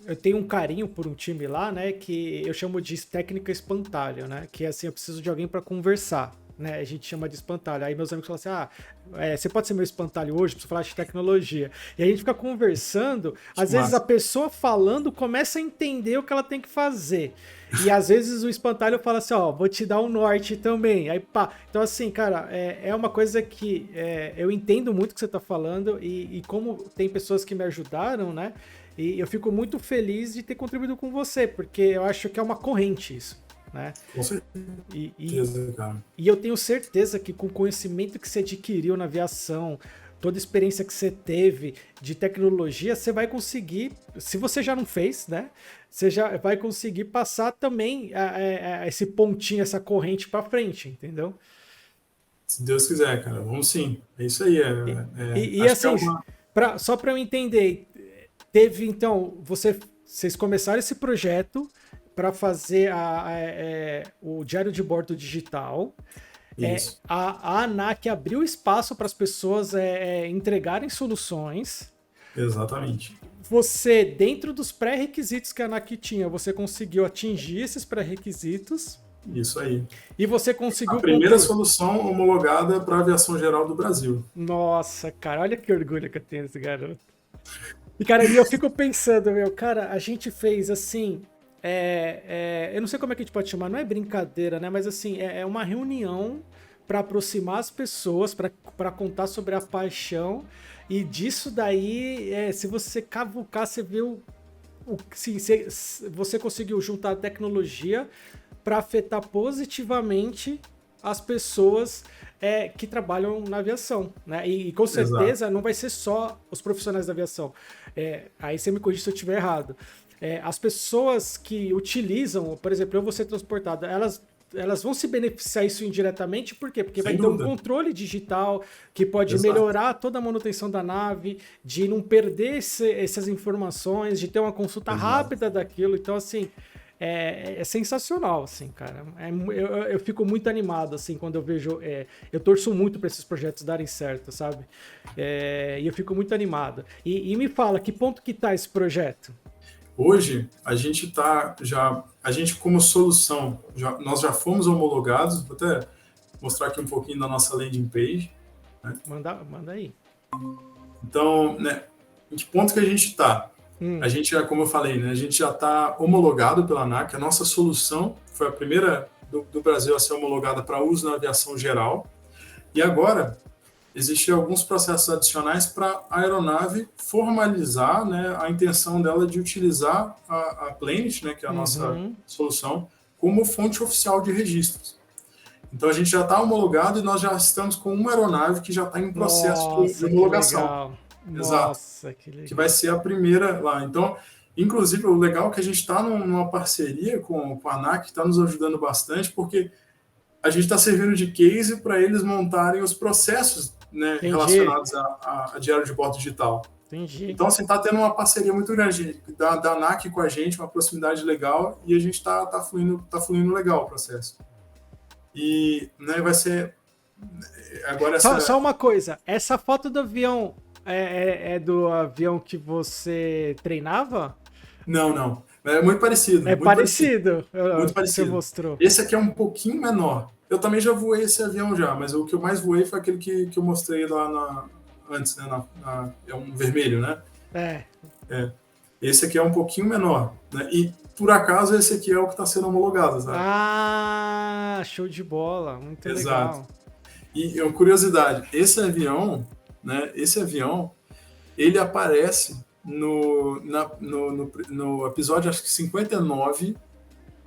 Eu tenho um carinho por um time lá, né? Que eu chamo de técnica espantalho, né? Que assim, eu preciso de alguém para conversar. né? A gente chama de espantalho. Aí meus amigos falam assim, você pode ser meu espantalho hoje pra você falar de tecnologia. E a gente fica conversando, às vezes a pessoa falando começa a entender o que ela tem que fazer. E às vezes o espantalho fala assim, vou te dar um norte também. Aí pá. Então assim, cara, é uma coisa que eu entendo muito o que você tá falando e como tem pessoas que me ajudaram, né? E eu fico muito feliz de ter contribuído com você, porque eu acho que é uma corrente isso, né? Com certeza, cara. E eu tenho certeza que com o conhecimento que você adquiriu na aviação, toda a experiência que você teve de tecnologia, você vai conseguir, se você já não fez, né? Você já vai conseguir passar também esse pontinho, essa corrente para frente, entendeu? Se Deus quiser, cara, vamos sim. É isso aí. E Acho que é assim, uma. só para eu entender, teve então, vocês começaram esse projeto para fazer o diário de bordo digital. Isso. A ANAC abriu espaço para as pessoas entregarem soluções. Exatamente. Você, dentro dos pré-requisitos que a ANAC tinha, você conseguiu atingir esses pré-requisitos. Isso aí. E você conseguiu A primeira solução homologada para a aviação geral do Brasil. Nossa, cara, olha que orgulho que eu tenho desse garoto. E, cara, eu fico pensando, cara, a gente fez assim. Eu não sei como é que a gente pode chamar, não é brincadeira, né? Mas assim, é uma reunião para aproximar as pessoas, para contar sobre a paixão. E disso daí, se você cavucar, você vê você conseguiu juntar a tecnologia para afetar positivamente as pessoas que trabalham na aviação, né? E com certeza não vai ser só os profissionais da aviação. Aí você me corrige se eu estiver errado. As pessoas que utilizam, por exemplo, eu vou ser transportado, elas vão se beneficiar isso indiretamente, por quê? Porque vai ter um controle digital que pode melhorar toda a manutenção da nave, de não perder essas informações, de ter uma consulta rápida daquilo. Então, assim, é sensacional, assim, cara. Eu fico muito animado, assim, quando eu vejo... eu torço muito para esses projetos darem certo, sabe? E eu fico muito animado. E me fala, que ponto que tá esse projeto? Hoje, a gente como solução, nós já fomos homologados, vou até mostrar aqui um pouquinho da nossa landing page. Né? Manda aí. Então, né, em que ponto que a gente está? A gente já, como eu falei, né, a gente já está homologado pela ANAC, a nossa solução foi a primeira do Brasil a ser homologada para uso na aviação geral, e agora existem alguns processos adicionais para a aeronave formalizar, né, a intenção dela de utilizar a Planet, né, que é a nossa solução, como fonte oficial de registros. Então a gente já está homologado e nós já estamos com uma aeronave que já está em processo de homologação. Exato. Nossa, que legal. Que vai ser a primeira lá. Então, inclusive, o legal é que a gente está numa parceria com a ANAC, que está nos ajudando bastante, porque a gente está servindo de case para eles montarem os processos, né, relacionados a diário de bordo digital. Entendi. Então, assim, está tendo uma parceria muito grande da ANAC com a gente, uma proximidade legal, e a gente está fluindo legal o processo. E, né, vai ser... Agora Só uma coisa, essa foto do avião é do avião que você treinava? Não. É muito parecido. Muito parecido. Muito parecido. Você mostrou. Esse aqui é um pouquinho menor. Eu também já voei esse avião já, mas o que eu mais voei foi aquele que eu mostrei lá antes, né? É um vermelho, né? Esse aqui é um pouquinho menor, né? E por acaso esse aqui é o que está sendo homologado, sabe? Ah, show de bola, muito legal. E curiosidade, esse avião, né? Ele aparece no episódio, acho que 59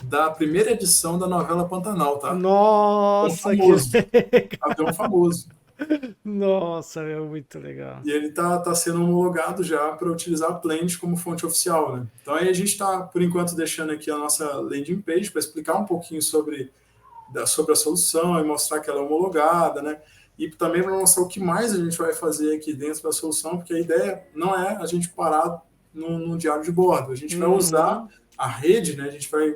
da primeira edição da novela Pantanal, tá? Nossa, avião famoso. Nossa, é muito legal. E ele tá sendo homologado já para utilizar a Planet como fonte oficial, né? Então aí a gente está, por enquanto, deixando aqui a nossa landing page para explicar um pouquinho sobre a solução e mostrar que ela é homologada, né? E também para mostrar o que mais a gente vai fazer aqui dentro da solução, porque a ideia não é a gente parar no diário de bordo, a gente vai usar a rede, né? A gente vai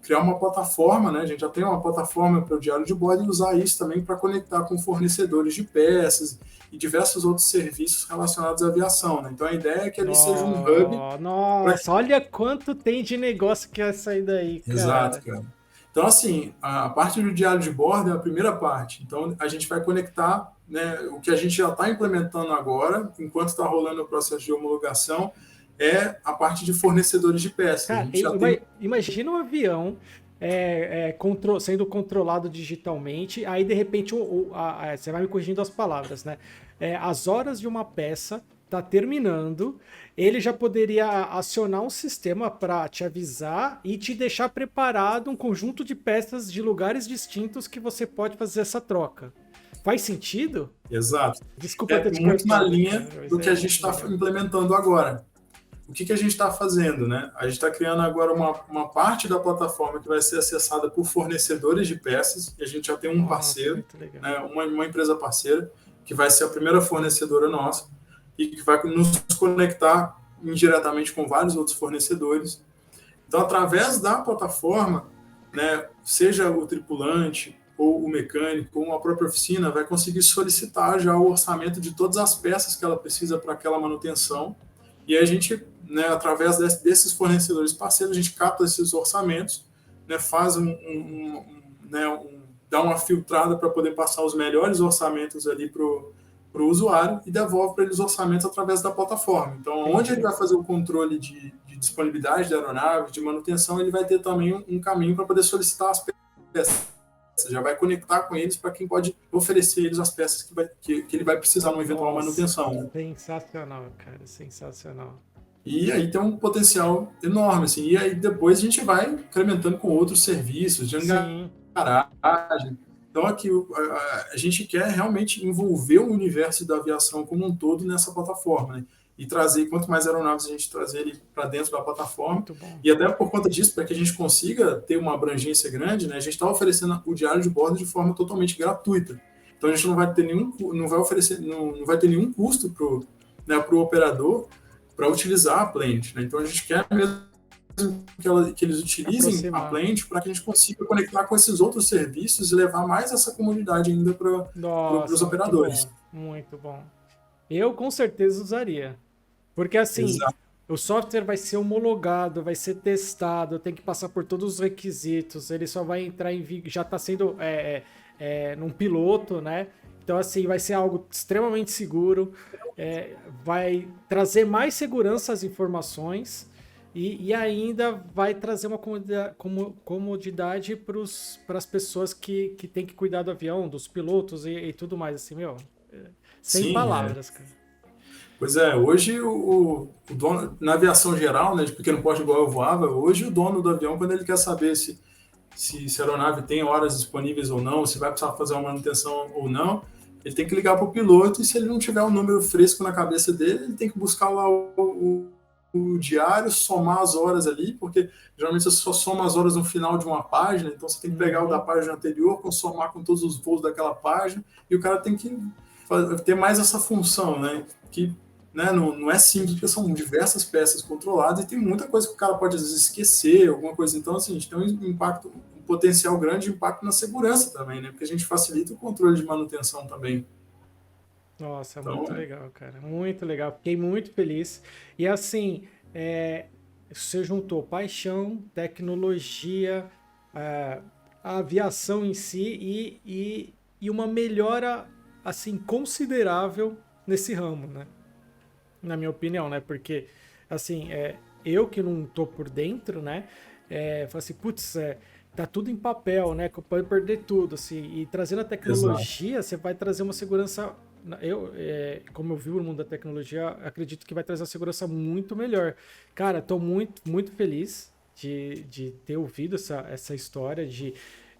criar uma plataforma, né? A gente já tem uma plataforma para o diário de bordo e usar isso também para conectar com fornecedores de peças e diversos outros serviços relacionados à aviação, né? Então a ideia é que ele seja um hub. Nossa, olha quanto tem de negócio que vai sair daí, cara. Exato, cara. Então, assim, a parte do diário de bordo é a primeira parte. Então, a gente vai conectar, né, o que a gente já está implementando agora, enquanto está rolando o processo de homologação, é a parte de fornecedores de peças. A Cara, gente já tem. imagina um avião sendo controlado digitalmente, aí de repente você vai me corrigindo as palavras, né? As horas de uma peça tá terminando, ele já poderia acionar um sistema para te avisar e te deixar preparado um conjunto de peças de lugares distintos que você pode fazer essa troca. Faz sentido? Exato. Desculpa É ter te muito na cortado, linha cara, mas do que a gente está implementando agora. O que a gente está fazendo, né? A gente está criando agora uma parte da plataforma que vai ser acessada por fornecedores de peças, e a gente já tem um parceiro, né? Uma empresa parceira, que vai ser a primeira fornecedora nossa, e que vai nos conectar indiretamente com vários outros fornecedores. Então, através da plataforma, né, seja o tripulante, ou o mecânico, ou a própria oficina, vai conseguir solicitar já o orçamento de todas as peças que ela precisa para aquela manutenção. E a gente, né, através desses fornecedores parceiros, a gente capta esses orçamentos, né, faz dá uma filtrada para poder passar os melhores orçamentos ali para o usuário e devolve para eles os orçamentos através da plataforma. Então, onde ele vai fazer o controle de disponibilidade da aeronave, de manutenção, ele vai ter também um caminho para poder solicitar as peças. Você já vai conectar com eles para quem pode oferecer eles as peças que ele vai precisar numa eventual manutenção. Né? Sensacional, cara, sensacional. E aí tem um potencial enorme, assim. E aí depois a gente vai incrementando com outros serviços de garagem. Então aqui a gente quer realmente envolver o universo da aviação como um todo nessa plataforma, né? E trazer, quanto mais aeronaves a gente trazer ele para dentro da plataforma, e até por conta disso, para que a gente consiga ter uma abrangência grande, né, a gente está oferecendo o diário de bordo de forma totalmente gratuita. Então a gente não vai ter nenhum custo para o operador para utilizar a Plant. Né? Então a gente quer mesmo que eles utilizem a Plant para que a gente consiga conectar com esses outros serviços e levar mais essa comunidade ainda para os operadores. Muito bom. Eu com certeza usaria. Porque assim, exato, o software vai ser homologado, vai ser testado, tem que passar por todos os requisitos, ele só vai entrar em já está sendo num piloto, né? Então assim, vai ser algo extremamente seguro, vai trazer mais segurança às informações e ainda vai trazer uma comodidade para as pessoas que têm que cuidar do avião, dos pilotos e tudo mais, assim, meu... Sem palavras, cara. Pois é, hoje o dono, na aviação geral, né, de pequeno porte igual eu voava, hoje o dono do avião, quando ele quer saber se a aeronave tem horas disponíveis ou não, se vai precisar fazer uma manutenção ou não, ele tem que ligar para o piloto e se ele não tiver um número fresco na cabeça dele, ele tem que buscar lá o diário, somar as horas ali, porque geralmente você só soma as horas no final de uma página, então você tem que pegar o da página anterior, somar com todos os voos daquela página, e o cara tem que ter mais essa função, né? Que, né, não é simples, porque são diversas peças controladas e tem muita coisa que o cara pode às vezes esquecer, alguma coisa. Então, assim, a gente tem um potencial grande de impacto na segurança também, né? Porque a gente facilita o controle de manutenção também. Nossa, então, muito legal, cara. Muito legal. Fiquei muito feliz. E assim, você juntou paixão, tecnologia, a aviação em si e uma melhora assim considerável nesse ramo, né? Na minha opinião, né? Porque assim, eu que não tô por dentro, né? Falo assim, putz, tá tudo em papel, né? Pode perder tudo, assim. E trazendo a tecnologia, exato, você vai trazer uma segurança. Como eu vi o mundo da tecnologia, acredito que vai trazer uma segurança muito melhor. Cara, tô muito, muito feliz de ter ouvido essa história,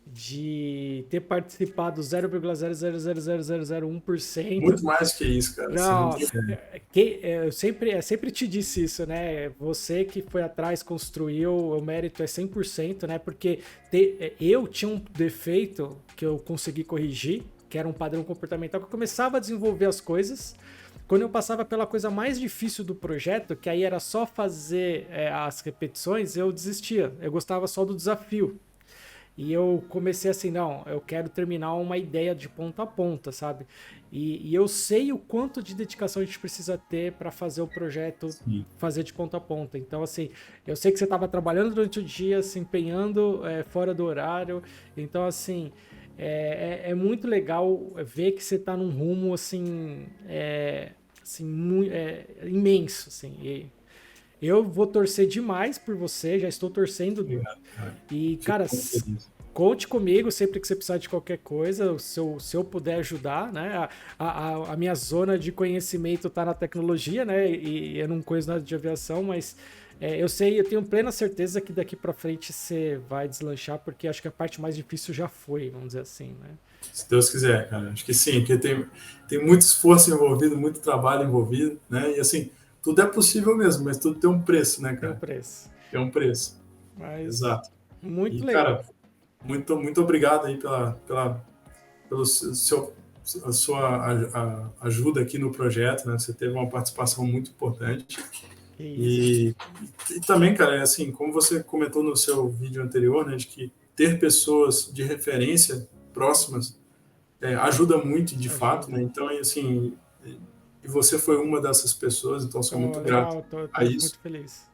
de ter participado 0,0000001%. Muito mais que isso, cara. Não, eu sempre te disse isso, né? Você que foi atrás, construiu, o mérito é 100%, né? Porque eu tinha um defeito que eu consegui corrigir, que era um padrão comportamental, que eu começava a desenvolver as coisas. Quando eu passava pela coisa mais difícil do projeto, que aí era só fazer as repetições, eu desistia. Eu gostava só do desafio. E eu comecei assim, não, eu quero terminar uma ideia de ponta a ponta, sabe? E eu sei o quanto de dedicação a gente precisa ter para fazer o projeto Sim. fazer de ponta a ponta. Então, assim, eu sei que você estava trabalhando durante o dia, se empenhando fora do horário. Então, assim, é muito legal ver que você está num rumo, assim, imenso, assim. E eu vou torcer demais por você, já estou torcendo. Obrigado, cara. E, Fico cara, muito feliz. conte comigo sempre que você precisar de qualquer coisa, se eu puder ajudar, né? A minha zona de conhecimento está na tecnologia, né? E eu não conheço nada de aviação, mas eu sei, eu tenho plena certeza que daqui para frente você vai deslanchar, porque acho que a parte mais difícil já foi, vamos dizer assim, né? Se Deus quiser, cara. Acho que sim, porque tem muito esforço envolvido, muito trabalho envolvido, né? E assim, tudo é possível mesmo, mas tudo tem um preço, né, Tem um cara? preço. Tem um preço. Mas Exato. muito E, legal. cara, muito obrigado aí pelo seu, a sua ajuda aqui no projeto, né? Você teve uma participação muito importante. Que isso. E também, cara, é assim, como você comentou no seu vídeo anterior, né, de que ter pessoas de referência próximas ajuda muito, de fato, Ajuda. né? Então, assim, e você foi uma dessas pessoas, então sou Oh, muito grato legal, a tô isso. muito feliz.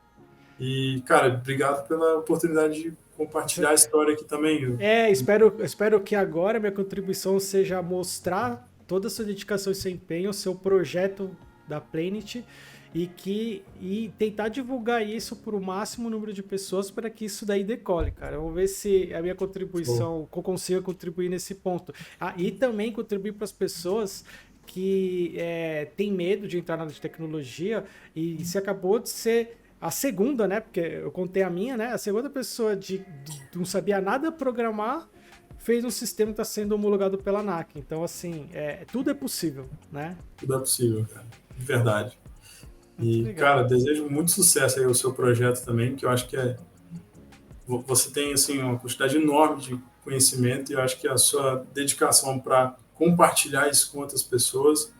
E, cara, obrigado pela oportunidade de compartilhar a história aqui também. Espero que agora minha contribuição seja mostrar toda a sua dedicação e seu empenho, o seu projeto da Planet e tentar divulgar isso para o máximo número de pessoas para que isso daí decole, cara. Vamos ver se a minha contribuição, que eu consiga contribuir nesse ponto. Ah, e também contribuir para as pessoas que têm medo de entrar na área de tecnologia e se acabou de ser a segunda, né? Porque eu contei a minha, né? A segunda pessoa de não sabia nada programar fez um sistema que está sendo homologado pela ANAC. Então, assim, tudo é possível, né? tudo é possível, cara. De verdade. Muito E, legal. cara, desejo muito sucesso aí ao seu projeto também, que eu acho que você tem, assim, uma quantidade enorme de conhecimento e eu acho que a sua dedicação para compartilhar isso com outras pessoas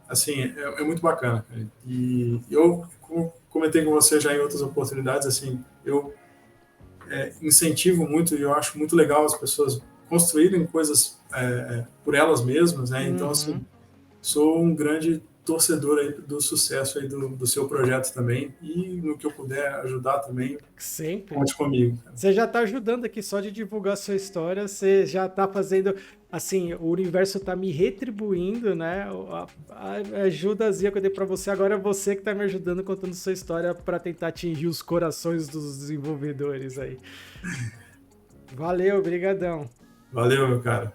assim, muito bacana. Cara. E eu, como comentei com você já em outras oportunidades, assim, eu incentivo muito e eu acho muito legal as pessoas construírem coisas por elas mesmas, né? Então, assim, Uhum. sou um grande torcedor aí do sucesso aí do seu projeto também e no que eu puder ajudar também, Sempre. conte comigo. Cara. Você já está ajudando aqui só de divulgar a sua história, você já está fazendo, assim, o universo está me retribuindo, né? A ajudazinha que eu dei para você, agora é você que está me ajudando contando sua história para tentar atingir os corações dos desenvolvedores aí. Valeu, brigadão. Valeu, meu cara.